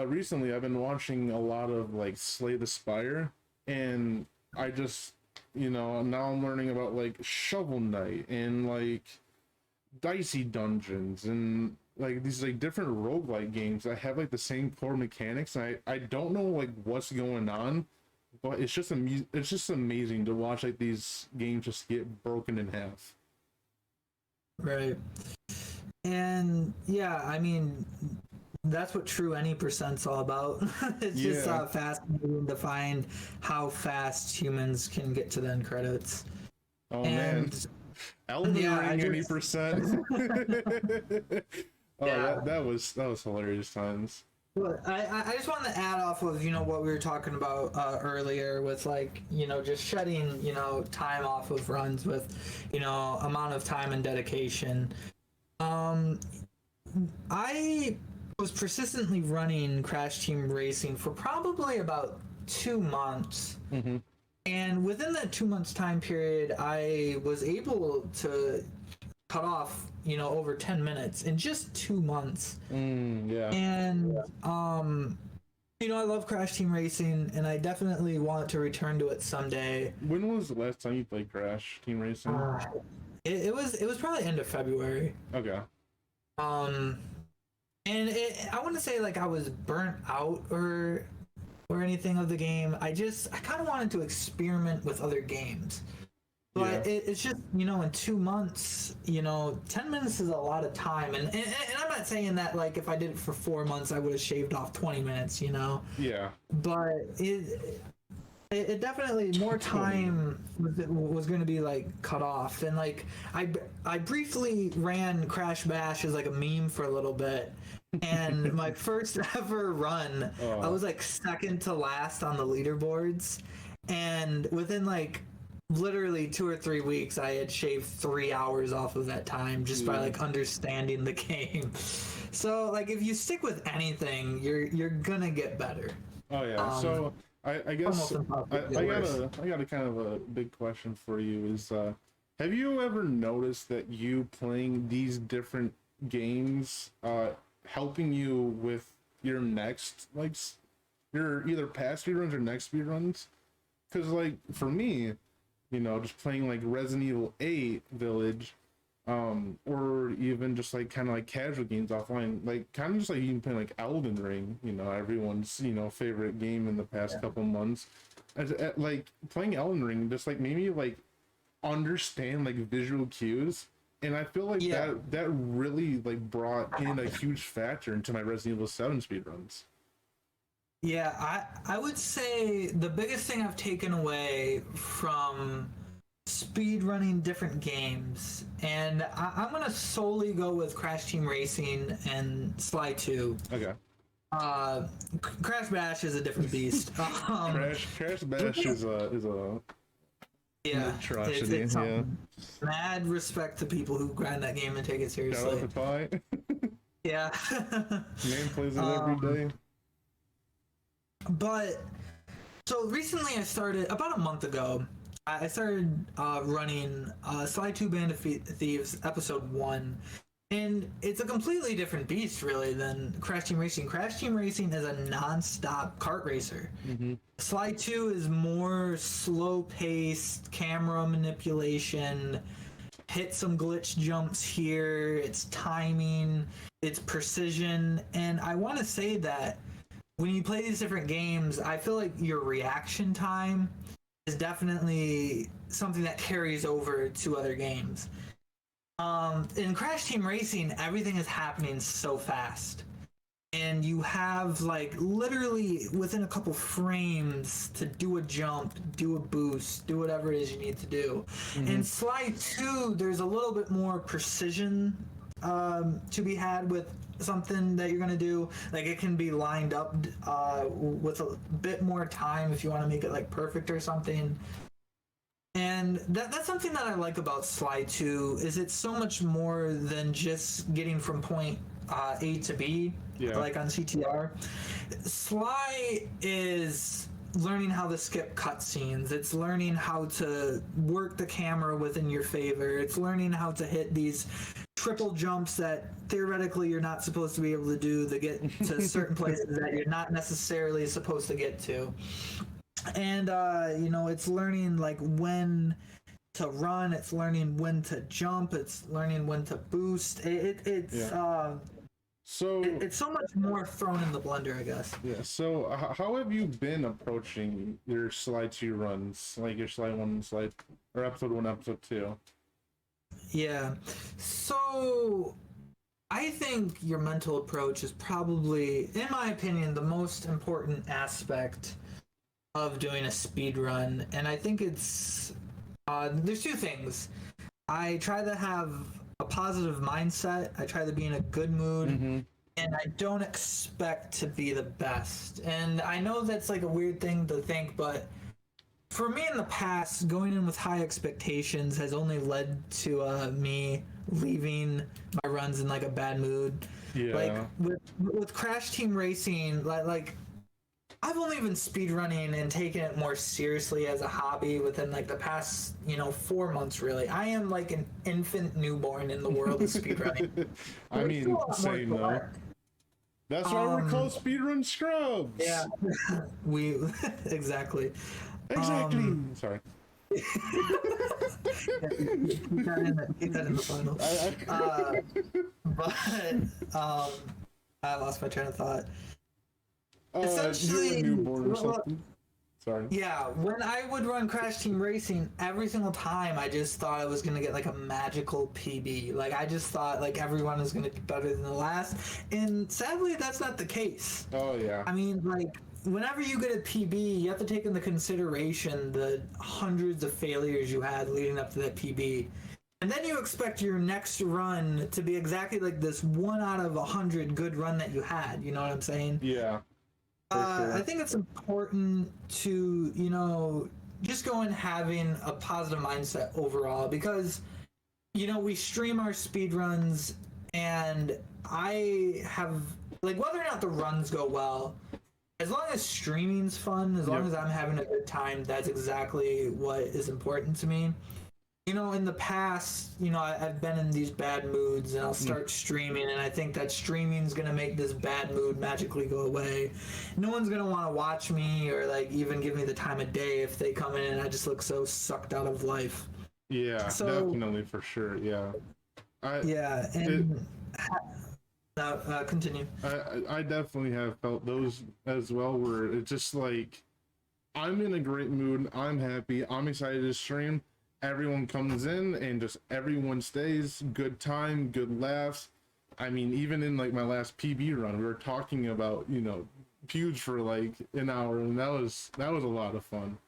recently I've been watching a lot of like Slay the Spire, and I just now I'm learning about like Shovel Knight and like Dicey Dungeons and like these like different roguelike games that have like the same core mechanics, and I don't know like what's going on, but it's just amazing to watch like these games just get broken in half. Right. And yeah, I mean, that's what true any percent's all about. It's just Yeah. fascinating to find how fast humans can get to the end credits. Oh man, And Elden yeah, I Ring just 80%. Oh, yeah. that was hilarious times. Well, I just wanted to add off of what we were talking about earlier with like just shedding time off of runs with amount of time and dedication. I was persistently running Crash Team Racing for probably about 2 months. Mm-hmm. And within that 2 months time period, I was able to cut off, over 10 minutes in just 2 months. Yeah. And, I love Crash Team Racing, and I definitely want to return to it someday. When was the last time you played Crash Team Racing? It was probably end of February. Okay. And I wouldn't say like I was burnt out or anything of the game. I kind of wanted to experiment with other games. But Yeah. it's just, in 2 months, 10 minutes is a lot of time. And I'm not saying that, like, if I did it for 4 months, I would have shaved off 20 minutes, Yeah. But it definitely, more time was going to be, like, cut off. And, like, I briefly ran Crash Bash as, like, a meme for a little bit. And my first ever run, I was, like, second to last on the leaderboards. And within, like, literally 2 or 3 weeks, I had shaved 3 hours off of that time just by like understanding the game. So like if you stick with anything, you're gonna get better. Oh yeah. So I guess I got a kind of a big question for you is have you ever noticed that you playing these different games helping you with your next like your either past speedruns or next speedruns? Because like for me, just playing like Resident Evil 8 Village, or even just like kind of like casual games offline, like kind of just like even playing like Elden Ring, everyone's favorite game in the past couple months. Like playing Elden Ring just like made me like understand like visual cues, and I feel like that really like brought in a huge factor into my Resident Evil 7 speedruns. Yeah, I would say the biggest thing I've taken away from speed running different games, and I'm gonna solely go with Crash Team Racing and Sly 2. Okay. Crash Bash is a different beast. Crash Bash is a yeah, atrocity. it's mad respect to people who grind that game and take it seriously. Shout out to Pi. Yeah. Man plays it every day. But so recently I started, about a month ago, I started running Sly 2 Band of Thieves Episode 1. And it's a completely different beast, really, than Crash Team Racing. Crash Team Racing is a non-stop kart racer. Mm-hmm. Sly 2 is more slow-paced, camera manipulation, hit some glitch jumps here, it's timing, it's precision. And I want to say that when you play these different games, I feel like your reaction time is definitely something that carries over to other games. In Crash Team Racing, everything is happening so fast. And you have like literally within a couple frames to do a jump, do a boost, do whatever it is you need to do. In Sly 2, there's a little bit more precision to be had with something that you're going to do. Like it can be lined up with a bit more time if you want to make it like perfect or something. And that's something that I like about Sly 2 is it's so much more than just getting from point A to B, like on CTR. Sly is learning how to skip cutscenes. It's learning how to work the camera within your favor. It's learning how to hit these triple jumps that theoretically you're not supposed to be able to do to get to certain places that you're not necessarily supposed to get to. And you know, it's learning like when to run, it's learning when to jump, it's learning when to boost. It's so much more thrown in the blender, I guess. Yeah. So how have you been approaching your Sly 2 runs, like your Sly 1, or episode 1, episode 2? Yeah. So I think your mental approach is probably, in my opinion, the most important aspect of doing a speed run. And I think it's there's two things. I try to have a positive mindset. I try to be in a good mood. And I don't expect to be the best. And I know that's like a weird thing to think, but for me in the past, going in with high expectations has only led to me leaving my runs in like a bad mood. Yeah. Like with Crash Team Racing, like I've only been speedrunning and taking it more seriously as a hobby within like the past, 4 months really. I am like an infant newborn in the world of speedrunning. I mean, same though. That's why we're called speedrun scrubs. Yeah, we exactly. Sorry. Keep that in the final. But I lost my train of thought. Essentially, you're a newborn or something. Sorry. Yeah, when I would run Crash Team Racing, every single time I just thought I was going to get like a magical PB. Like I just thought like everyone is going to be better than the last. And sadly, that's not the case. Oh, yeah. I mean, like whenever you get a PB, you have to take into consideration the hundreds of failures you had leading up to that PB. And then you expect your next run to be exactly like this 1 out of 100 good run that you had. You know what I'm saying? Yeah. Sure. I think it's important to, just go in having a positive mindset overall because, we stream our speed runs and I have, like, whether or not the runs go well, as long as streaming's fun, as long as I'm having a good time, that's exactly what is important to me. In the past, I've been in these bad moods and I'll start streaming and I think that streaming's going to make this bad mood magically go away. No one's going to want to watch me or like even give me the time of day if they come in and I just look so sucked out of life. Yeah, definitely for sure. Yeah. Continue. I definitely have felt those as well where it's just like I'm in a great mood, I'm happy, I'm excited to stream. Everyone comes in and just everyone stays. Good time, good laughs. I mean, even in like my last PB run, we were talking about huge for like an hour, and that was a lot of fun.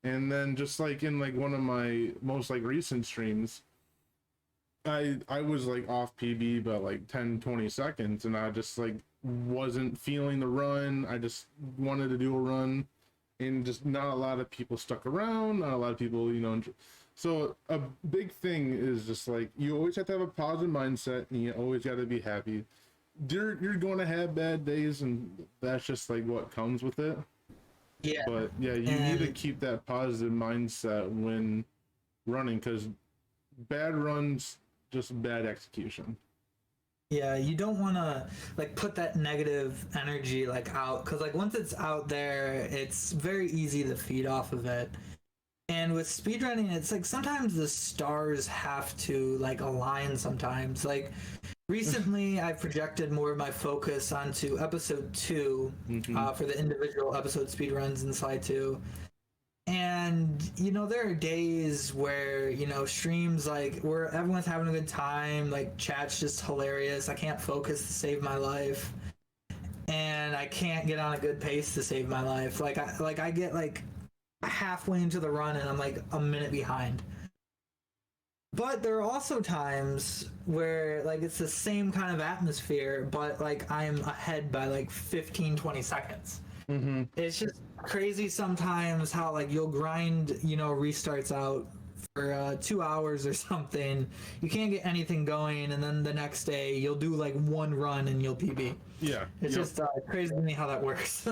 And then just like in like one of my most like recent streams, I was like off PB by like 10-20 seconds, and I just like wasn't feeling the run. I just wanted to do a run, and just not a lot of people stuck around. Not a lot of people, So a big thing is just like you always have to have a positive mindset and you always got to be happy. You're going to have bad days and that's just like what comes with it. Yeah. But yeah, you need to keep that positive mindset when running because bad runs, just bad execution. Yeah, you don't want to like put that negative energy like out because like once it's out there, it's very easy to feed off of it. And with speedrunning, it's like sometimes the stars have to like align sometimes. Like recently, I projected more of my focus onto episode 2 for the individual episode speedruns in Slide 2. And, you know, there are days where, you know, streams like where everyone's having a good time, like chat's just hilarious. I can't focus to save my life. And I can't get on a good pace to save my life. I get like halfway into the run and I'm like a minute behind. But there are also times where like it's the same kind of atmosphere, but like I'm ahead by like 15-20 seconds. It's just crazy sometimes how like you'll grind, you know, restarts out for 2 hours or something. You can't get anything going, and then the next day you'll do like one run and you'll PB. Yeah, it's just crazy to me how that works.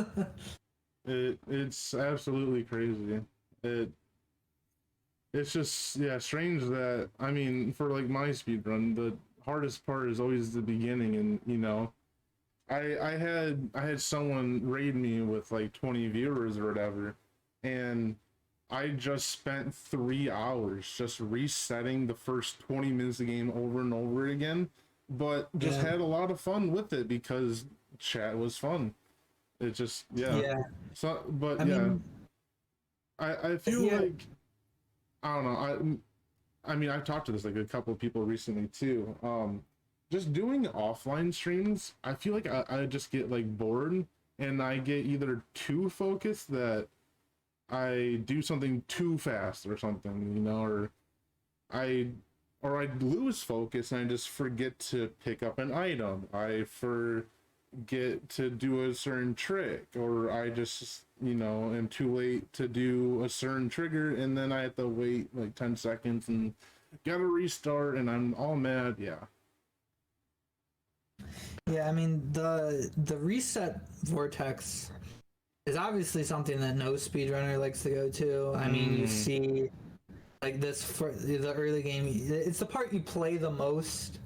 It's absolutely crazy. It's just strange that, I mean, for like my speed run, the hardest part is always the beginning, and you know, I had someone raid me with like 20 viewers or whatever, and I just spent 3 hours just resetting the first 20 minutes of the game over and over again, but just had a lot of fun with it because chat was fun. It just so, but I mean, I feel like, I don't know, I mean, I've talked to this like a couple of people recently too. Just doing offline streams, I feel like I just get like bored, and I get either too focused that I do something too fast or something, you know, or I lose focus and I just forget to pick up an item. I forget to do a certain trick, or I just, you know, am too late to do a certain trigger, and then I have to wait like 10 seconds and gotta restart, and I'm all mad. Yeah, I mean, the reset vortex is obviously something that no speedrunner likes to go to. I mean, you see like this for the early game, it's the part you play the most.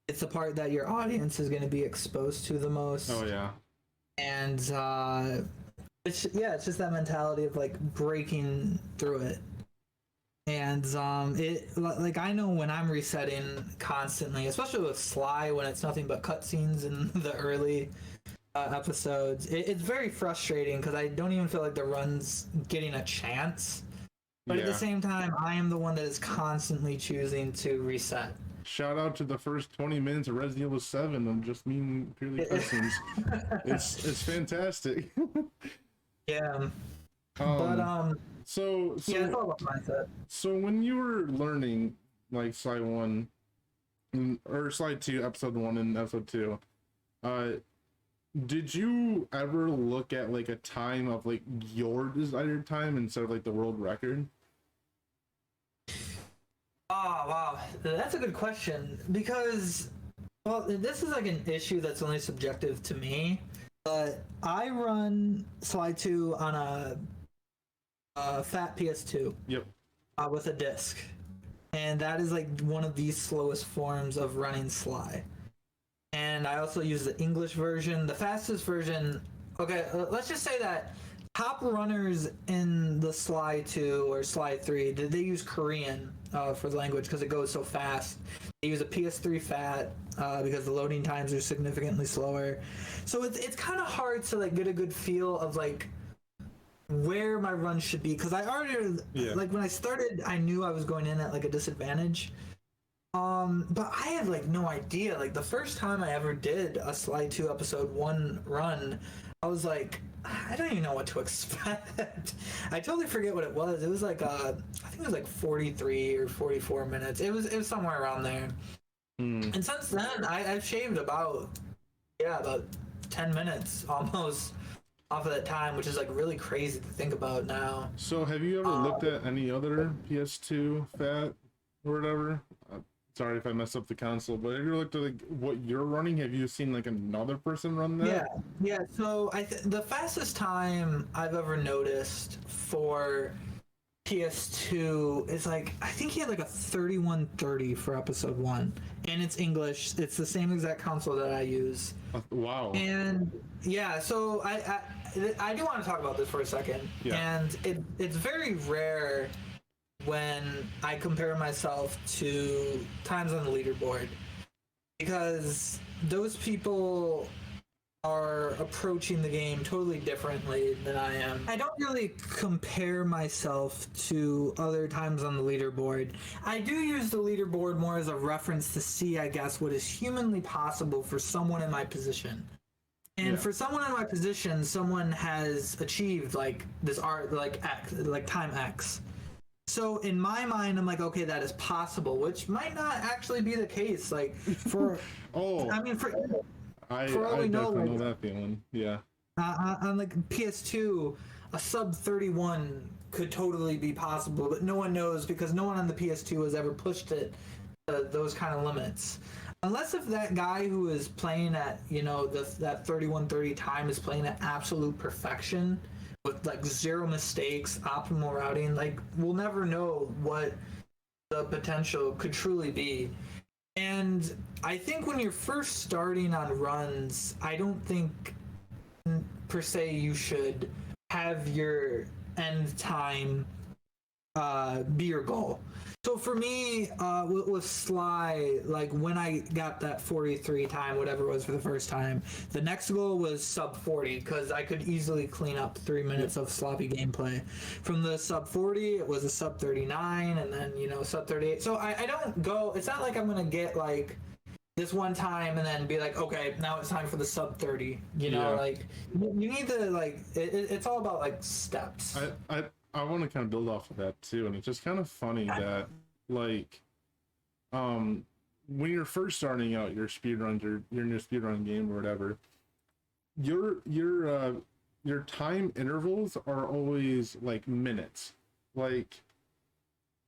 It's the part that your audience is going to be exposed to the most. Oh yeah. And it's just that mentality of like breaking through it. And it like, I know when I'm resetting constantly, especially with Sly, when it's nothing but cutscenes in the early episodes, it's very frustrating because I don't even feel like the run's getting a chance. But at the same time, I am the one that is constantly choosing to reset. Shout out to the first 20 minutes of Resident Evil 7. I'm just mean purely cutscenes. it's fantastic. Yeah. So yeah, it's all about mindset. So when you were learning like Slide 1 or Slide 2, episode 1 and episode 2, did you ever look at like a time of like your desired time instead of like the world record? Oh wow, that's a good question, because well, this is like an issue that's only subjective to me, but I run Slide 2 on a fat PS2. Yep. With a disc, and that is like one of the slowest forms of running Sly. And I also use the English version, the fastest version. Okay, let's just say that top runners in the Sly 2 or Sly 3, they use Korean for the language because it goes so fast. They use a PS3 fat because the loading times are significantly slower. So it's kind of hard to like get a good feel of like where my run should be, because I already like when I started, I knew I was going in at like a disadvantage. But I had like no idea. Like the first time I ever did a Slide 2 episode 1 run, I was like, I don't even know what to expect. I totally forget what it was. It was like I think it was like 43 or 44 minutes. It was somewhere around there. And since then, I've shaved about 10 minutes almost off of that time, which is like really crazy to think about now. So have you ever looked at any other PS2 fat or whatever? Sorry if I messed up the console, but have you ever looked at like what you're running? Have you seen like another person run that? Yeah. So the fastest time I've ever noticed for PS2 is like, I think he had like a 31:30 for episode 1, and it's English. It's the same exact console that I use. Wow. And yeah, so I do want to talk about this for a second. And it's very rare when I compare myself to times on the leaderboard, because those people are approaching the game totally differently than I am. I don't really compare myself to other times on the leaderboard. I do use the leaderboard more as a reference to see, I guess, what is humanly possible for someone in my position. And for someone in my position, someone has achieved like this art, like X, like time X. So in my mind, I'm like, okay, that is possible, which might not actually be the case. Like for, I mean, for I all we know, definitely like, know that feeling. Yeah. on like PS2, a sub 31 could totally be possible, but no one knows because no one on the PS2 has ever pushed it those kind of limits. Unless if that guy who is playing at, you know, that 31:30 time is playing at absolute perfection with like zero mistakes, optimal routing, like we'll never know what the potential could truly be. And I think when you're first starting on runs, I don't think per se you should have your end time be your goal. So for me, with Sly, like when I got that 43 time, whatever it was for the first time, the next goal was sub 40 because I could easily clean up 3 minutes of sloppy gameplay. From the sub 40, it was a sub 39, and then, you know, sub 38. So I don't go, it's not like I'm going to get like this one time and then be like, okay, now it's time for the sub 30. You know, like you need to like, it's all about like steps. I want to kind of build off of that too, and it's just kind of funny that, like, when you're first starting out your speedrun, your new speedrun game or whatever, your time intervals are always like minutes. Like,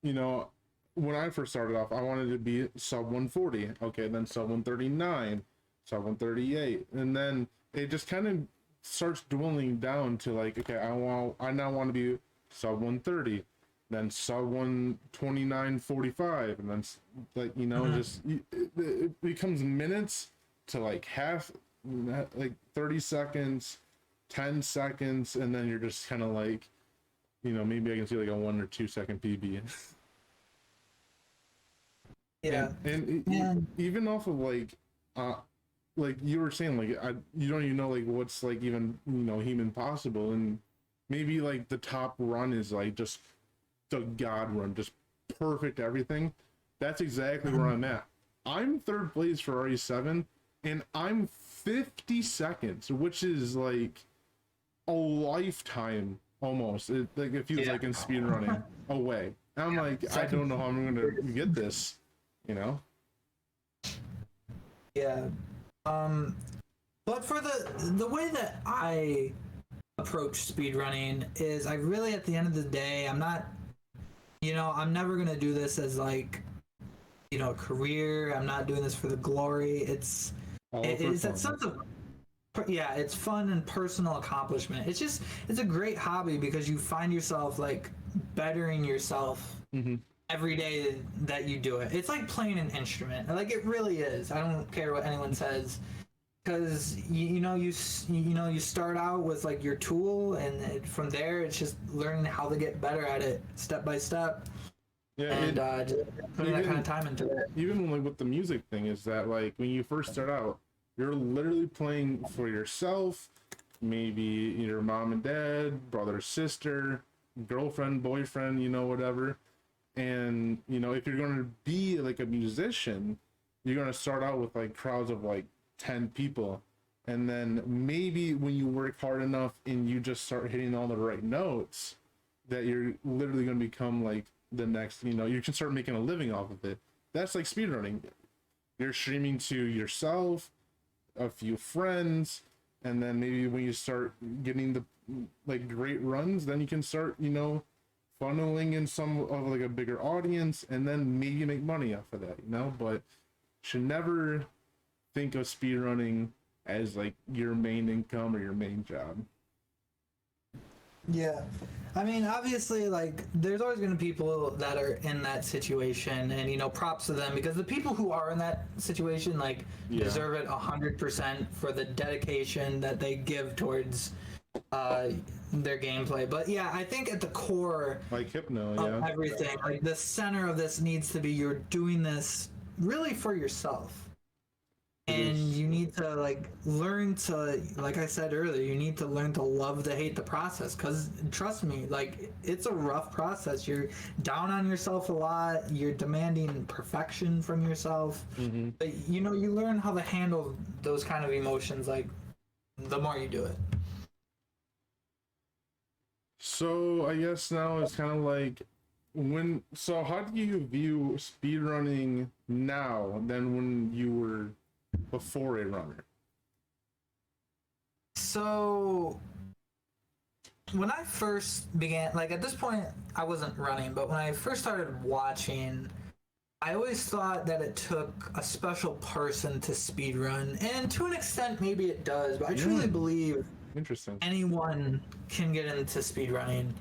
you know, when I first started off, I wanted to be sub 140. Okay, then sub 139, sub 138, and then it just kind of starts dwindling down to like, okay, I now want to be sub 130, then sub 129.45, and then like, you know, just it becomes minutes to like half, like 30 seconds, 10 seconds, and then you're just kind of like, you know, maybe I can see like a 1 or 2 second PB. And even off of like you were saying, like you don't even know like what's like even, you know, human possible, and maybe like the top run is like just the god run, just perfect everything. That's exactly where I'm at. I'm third place for RE7, and I'm 50 seconds, which is like a lifetime almost. It feels like in speedrunning away. And I'm like, I don't know how I'm gonna get this, you know? Yeah. But for the way that I approach speedrunning is I really, at the end of the day, I'm not, you know, I'm never going to do this as like, you know, a career. I'm not doing this for the glory. It's that sense of, it's fun and personal accomplishment. It's a great hobby because you find yourself like bettering yourself every day that you do it. It's like playing an instrument. Like it really is. I don't care what anyone says. Because you start out with like your tool, and from there it's just learning how to get better at it step by step. Yeah, and just putting that kind of time into it. Even like with the music thing, is that like when you first start out, you're literally playing for yourself, maybe your mom and dad, brother, sister, girlfriend, boyfriend, you know, whatever. And you know, if you're going to be like a musician, you're going to start out with like crowds of like 10 people, and then maybe when you work hard enough and you just start hitting all the right notes, that you're literally going to become like the next, you know, you can start making a living off of it. That's like speedrunning. You're streaming to yourself, a few friends, and then maybe when you start getting the like great runs, then you can start, you know, funneling in some of like a bigger audience, and then maybe make money off of that, you know. But should never think of speedrunning as like your main income or your main job. Yeah. I mean, obviously, like, there's always going to be people that are in that situation, and, you know, props to them, because the people who are in that situation, like, deserve it 100% for the dedication that they give towards uh, their gameplay. But yeah, I think at the core Like Hypno, of yeah. everything, like the center of this needs to be you're doing this really for yourself. It And is. you need to like learn to, like I said earlier, you need to learn to love to hate the process, because trust me, like it's a rough process. You're down on yourself a lot, you're demanding perfection from yourself, Hmm. but you know, you learn how to handle those kind of emotions like the more you do it. So I guess now it's kind of like so how do you view speedrunning now than when you were before a runner? So when I first began, like at this point I wasn't running, but when I first started watching, I always thought that it took a special person to speedrun, and to an extent, maybe it does, but I truly Mm, believe interesting. anyone can get into speedrunning.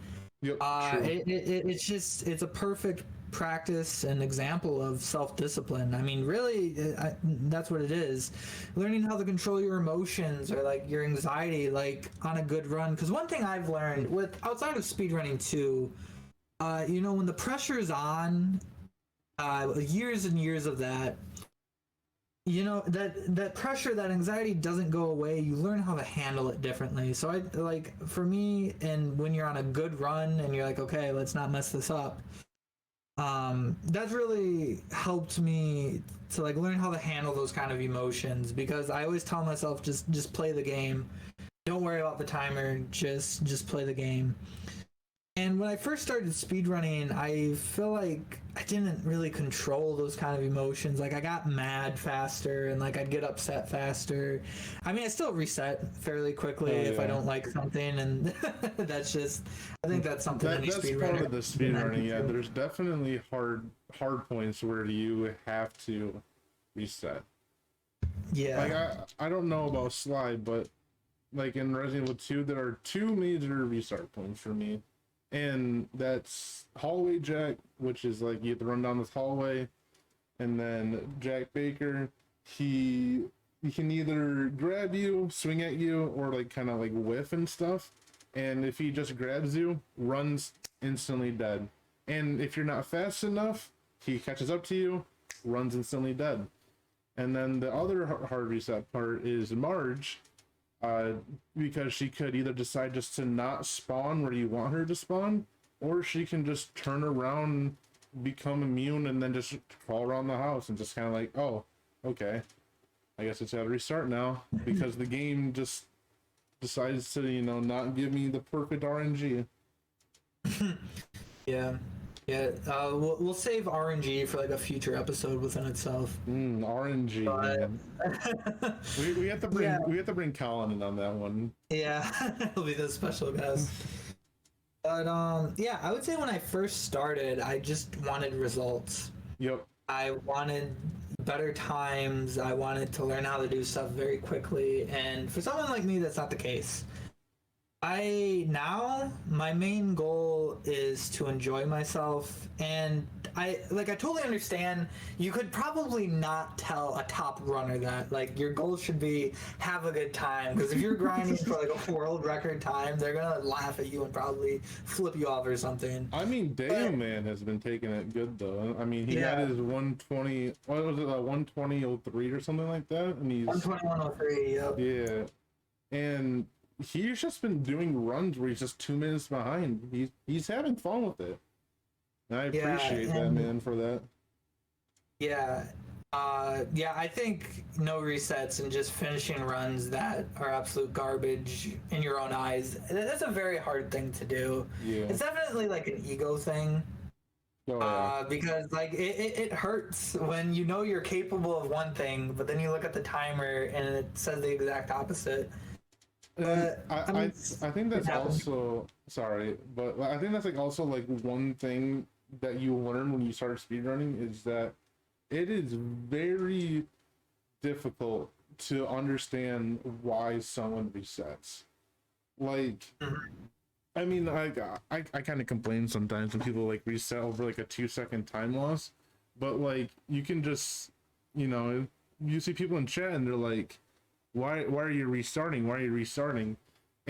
Yep, true. It's just, it's a perfect practice and example of self-discipline. I mean, really, that's what it is. Learning how to control your emotions or like your anxiety, like on a good run. Because one thing I've learned with outside of speedrunning too, you know, when the pressure is on, years and years of that, you know, that pressure, that anxiety doesn't go away. You learn how to handle it differently. So I like, for me, and when you're on a good run and you're like, okay, let's not mess this up, that's really helped me to like learn how to handle those kind of emotions, because I always tell myself, just play the game, don't worry about the timer, just play the game. And when I first started speedrunning, I feel like I didn't really control those kind of emotions. Like I got mad faster and like I'd get upset faster. I mean, I still reset fairly quickly Oh if I yeah. don't like something, and that's just, I think that's something any That's part speedrunner of the can run speedrunning. Yeah, into. there's definitely hard points where you have to reset. Like Yeah. I don't know about Slide, but like in Resident Evil 2, there are two major restart points for me. And that's hallway Jack, which is like you have to run down this hallway, and then Jack Baker, he can either grab you, swing at you, or like kind of like whiff and stuff. And if he just grabs you, runs instantly dead. And if you're not fast enough, he catches up to you, runs instantly dead. And then the other hard reset part is Marge, uh, because she could either decide just to not spawn where you want her to spawn, or she can just turn around, become immune, and then just crawl around the house and just kind of like, oh, okay, I guess it's got to restart now because the game just decides to, not give me the perfect RNG. Yeah. Yeah. We'll save RNG for like a future episode within itself. RNG, But man. We have to bring yeah, Colin in on that one. yeah, he'll be the special guest. But yeah, I would say when I first started, I just wanted results. Yep. I wanted better times. I wanted to learn how to do stuff very quickly. And for someone like me, that's not the case. I now my main goal is to enjoy myself, and I totally understand you could probably not tell a top runner that like your goal should be have a good time, because if you're grinding for like a world record time, they're gonna laugh at you and probably flip you off or something. I mean, But Dale Man has been taking it good though. I mean, he had yeah, his 120. What was it, 120.03 or something like that? And he's 121.03. Yep. yeah, and he's just been doing runs where he's just 2 minutes behind. He's having fun with it. And I Yeah, appreciate that and man for that. yeah, yeah, I think no resets and just finishing runs that are absolute garbage in your own eyes. That's a very hard thing to do. Yeah. It's definitely like an ego thing, Oh yeah. because like it hurts when you know you're capable of one thing, but then you look at the timer and it says the exact opposite. And But I, I mean, I I think it that's happens. also sorry, but I think that's like also like one thing that you learn when you start speedrunning is that it is very difficult to understand why someone resets. Like, I mean, I kind of complain sometimes when people like reset over like a 2 second time loss, but like you can just, you see people in chat and they're like, why are you restarting? Why are you restarting?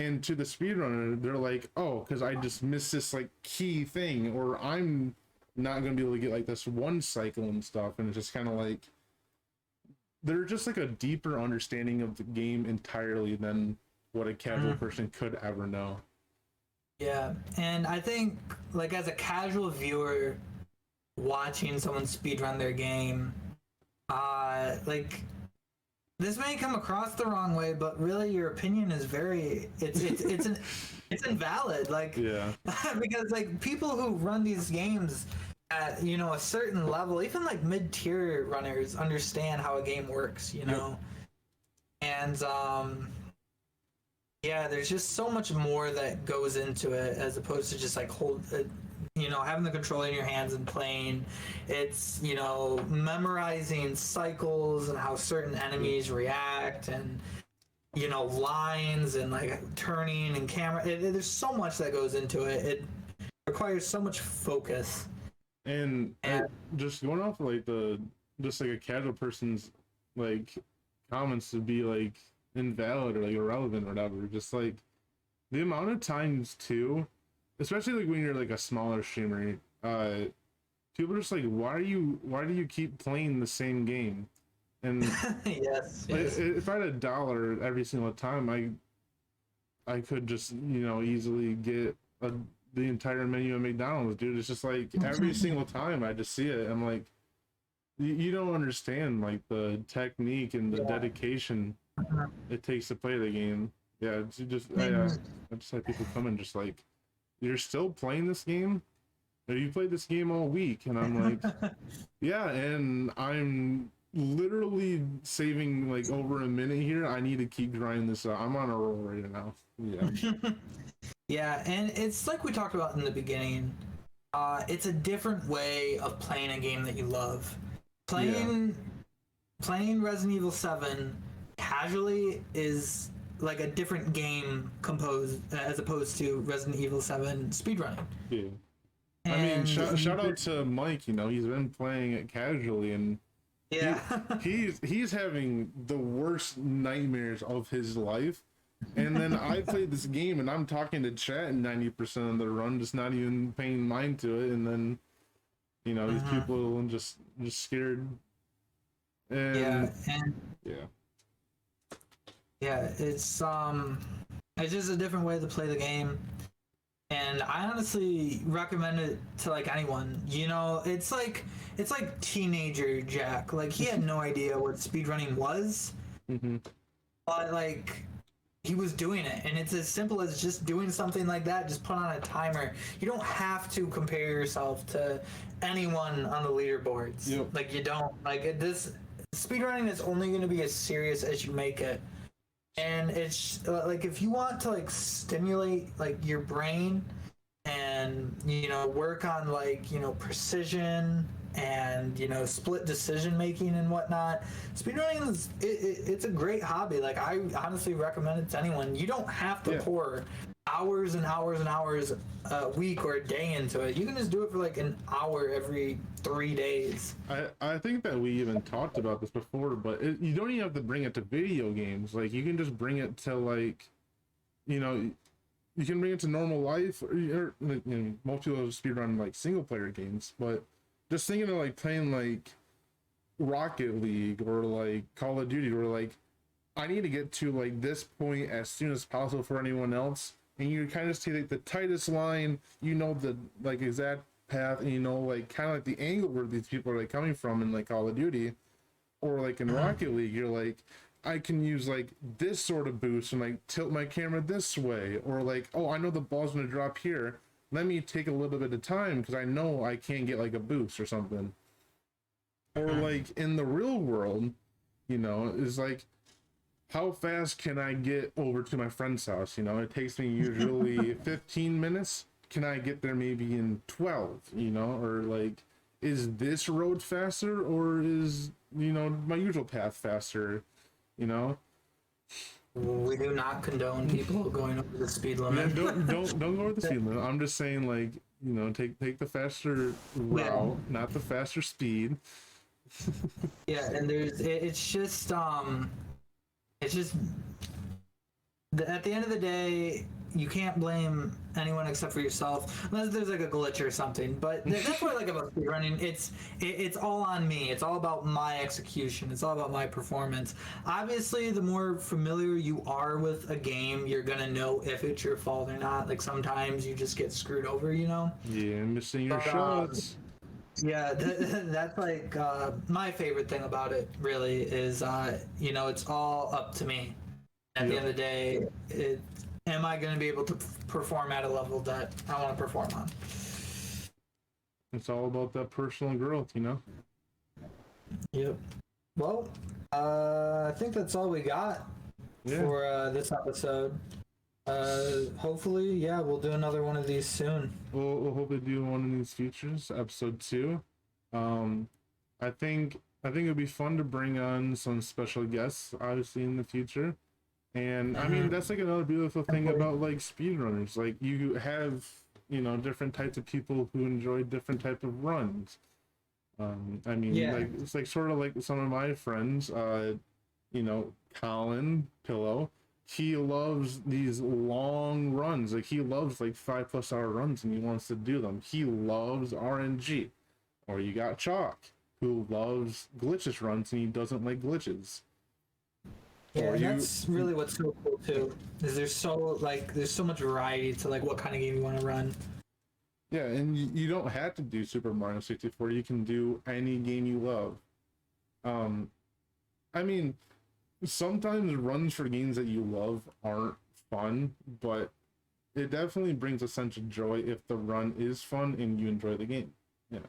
And to the speedrunner, they're like, oh, because I just missed this like key thing, or I'm not gonna be able to get like this one cycle and stuff. And it's just kind of like they're just like a deeper understanding of the game entirely than what a casual person could ever know. Yeah, and I think like as a casual viewer watching someone speedrun their game, like this may come across the wrong way, but really your opinion is very it's invalid. Like Yeah. because like people who run these games at a certain level, even like mid-tier runners understand how a game works, and yeah, there's just so much more that goes into it as opposed to just like having the controller in your hands and playing. It's memorizing cycles and how certain enemies react, and lines and like turning and camera. There's so much that goes into it. It requires so much focus. And just going off of like just like a casual person's like comments to be like invalid or like irrelevant or whatever, just like the amount of times too, especially like when you're like a smaller streamer, people are just like, why do you keep playing the same game? And yes. if I had $1 every single time, I could just easily get the entire menu of McDonald's, dude. It's just like every single time I just see it, I'm like, you don't understand like the technique and the dedication it takes to play the game. Yeah, it's just I just had people come in just like, you're still playing this game? Or you played this game all week? And I'm like, yeah, and I'm literally saving like over a minute here. I need to keep grinding this out. I'm on a roll right now. Yeah. Yeah, and it's like we talked about in the beginning. It's a different way of playing a game that you love. Playing Resident Evil 7 casually is like a different game composed as opposed to Resident Evil 7 speedrunning. Yeah. I mean, shout out to Mike. He's been playing it casually, and he's having the worst nightmares of his life. And then I played this game, and I'm talking to chat 90% of the run, just not even paying mind to it. And then, these people are just scared. And it's just a different way to play the game. And I honestly recommend it to like anyone. It's like teenager Jack. Like he had no idea what speedrunning was, but like he was doing it, and it's as simple as just doing something like that. Just put on a timer. You don't have to compare yourself to anyone on the leaderboards. Yep. Like you don't. Like this speedrunning is only going to be as serious as you make it. And it's like if you want to like stimulate like your brain and work on like precision and split decision making and whatnot, speedrunning is it's a great hobby. Like I honestly recommend it to anyone. You don't have to pour hours and hours and hours a week or a day into it. You can just do it for like an hour every 3 days. I think that we even talked about this before, but you don't even have to bring it to video games. Like you can just bring it to like, you can bring it to normal life. Or most people speedrun like single player games, but just thinking of like playing like Rocket League or like Call of Duty, where like I need to get to like this point as soon as possible for anyone else, and you kind of just take like the tightest line, the like exact path, and like kind of like the angle where these people are like coming from in like Call of Duty, or like in Rocket League, you're like, I can use like this sort of boost and like tilt my camera this way, or like, oh, I know the ball's gonna drop here, let me take a little bit of time because I know I can't get like a boost or something. Or like in the real world, is like, how fast can I get over to my friend's house? It takes me usually 15 minutes. Can I get there maybe in 12? Or like, is this road faster, or is my usual path faster? We do not condone people going over the speed limit. Don't go over the speed limit. I'm just saying, like, take the faster route, not the faster speed. Yeah, and it's just at the end of the day, you can't blame anyone except for yourself, unless there's like a glitch or something. But that's what I like about speedrunning. It's all on me. It's all about my execution. It's all about my performance. Obviously, the more familiar you are with a game, you're gonna know if it's your fault or not. Like sometimes you just get screwed over, you know. Yeah, missing your shots. Yeah, that's like my favorite thing about it. Really, is it's all up to me. At the end of the day, am I going to be able to perform at a level that I want to perform on? It's all about that personal growth, you know? Yep. Well, I think that's all we got for this episode. Hopefully, we'll do another one of these soon. We'll hopefully do one of these features, episode 2. I think it would be fun to bring on some special guests, obviously, in the future. And I mean, that's like another beautiful thing about like speedrunners. Like you have, different types of people who enjoy different type of runs. I mean, like it's like sort of like some of my friends, Colin Pillow, he loves these long runs. Like he loves like 5+ hour runs and he wants to do them. He loves RNG. Or you got Chalk, who loves glitchless runs and he doesn't like glitches. Yeah, and that's really what's so cool too. Is there's so much variety to like what kind of game you want to run. Yeah, and you don't have to do Super Mario 64. You can do any game you love. I mean, sometimes runs for games that you love aren't fun, but it definitely brings a sense of joy if the run is fun and you enjoy the game. Yeah.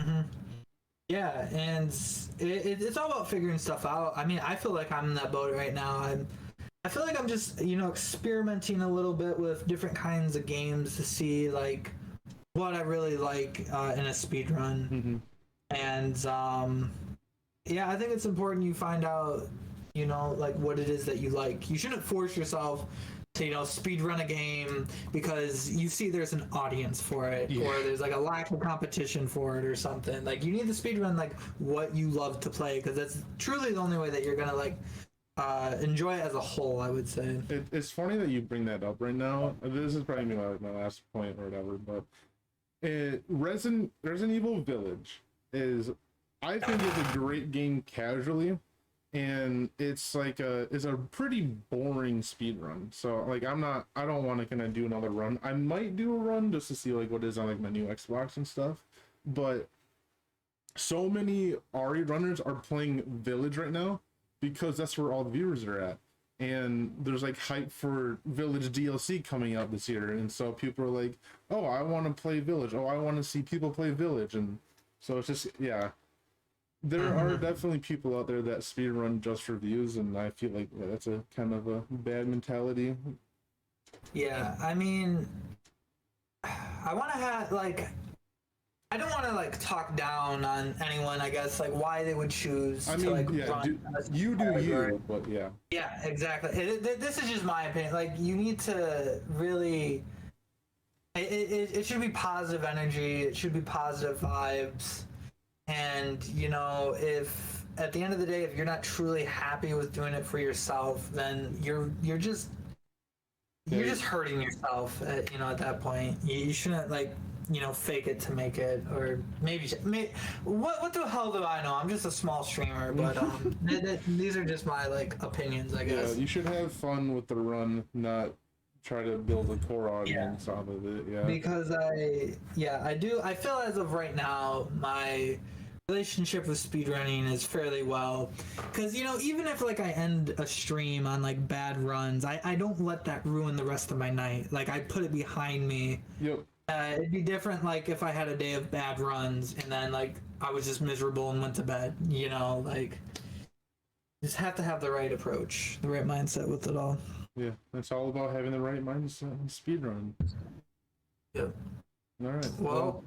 Mm-hmm. Yeah, and it's all about figuring stuff out. I mean, I feel like I'm in that boat right now. I feel like I'm just, experimenting a little bit with different kinds of games to see, like, what I really like in a speedrun. Mm-hmm. And, I think it's important you find out, like, what it is that you like. You shouldn't force yourself to speedrun a game because you see there's an audience for it, or there's like a lack of competition for it or something. Like you need to speedrun like what you love to play, because that's truly the only way that you're gonna like enjoy it as a whole, I would say. It's funny that you bring that up right now. This is probably my last point or whatever, but Resident Evil Village I think is a great game casually. And it's like it's a pretty boring speed run. So like I don't want to kind of do another run. I might do a run just to see like what is on like my new Xbox and stuff. But so many RE runners are playing Village right now because that's where all the viewers are at. And there's like hype for Village DLC coming out this year. And so people are like, oh, I want to play Village. Oh, I want to see people play Village. And so it's just, there are definitely people out there that speedrun just for views, and I feel like that's a kind of a bad mentality. Yeah, I mean, I want to have I don't want to like talk down on anyone. I guess like why they would choose. I mean, run you, but yeah. Yeah, exactly. This is just my opinion. Like you need to really. It should be positive energy. It should be positive vibes. And if at the end of the day, if you're not truly happy with doing it for yourself, then you're just hurting yourself at that point. You shouldn't fake it to make it, or maybe what the hell do I know? I'm just a small streamer, but these are just my opinions, I guess. Yeah, you should have fun with the run, not try to build a core audience off of it. Yeah, because I feel as of right now my relationship with speedrunning is fairly well, because even if I end a stream on bad runs, I don't let that ruin the rest of my night. I put it behind me. Yep. It'd be different if I had a day of bad runs and then I was just miserable and went to bed. Just have to have the right approach, the right mindset with it all. Yeah, it's all about having the right mindset and speedrun. Yep. All right. Well,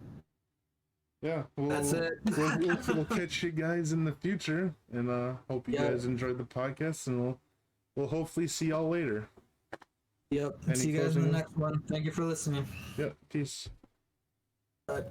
that's it. We'll catch you guys in the future, and hope you guys enjoyed the podcast, and we'll hopefully see y'all later. Yep. See you guys in the next one. Thank you for listening. Yep. Peace. Bye.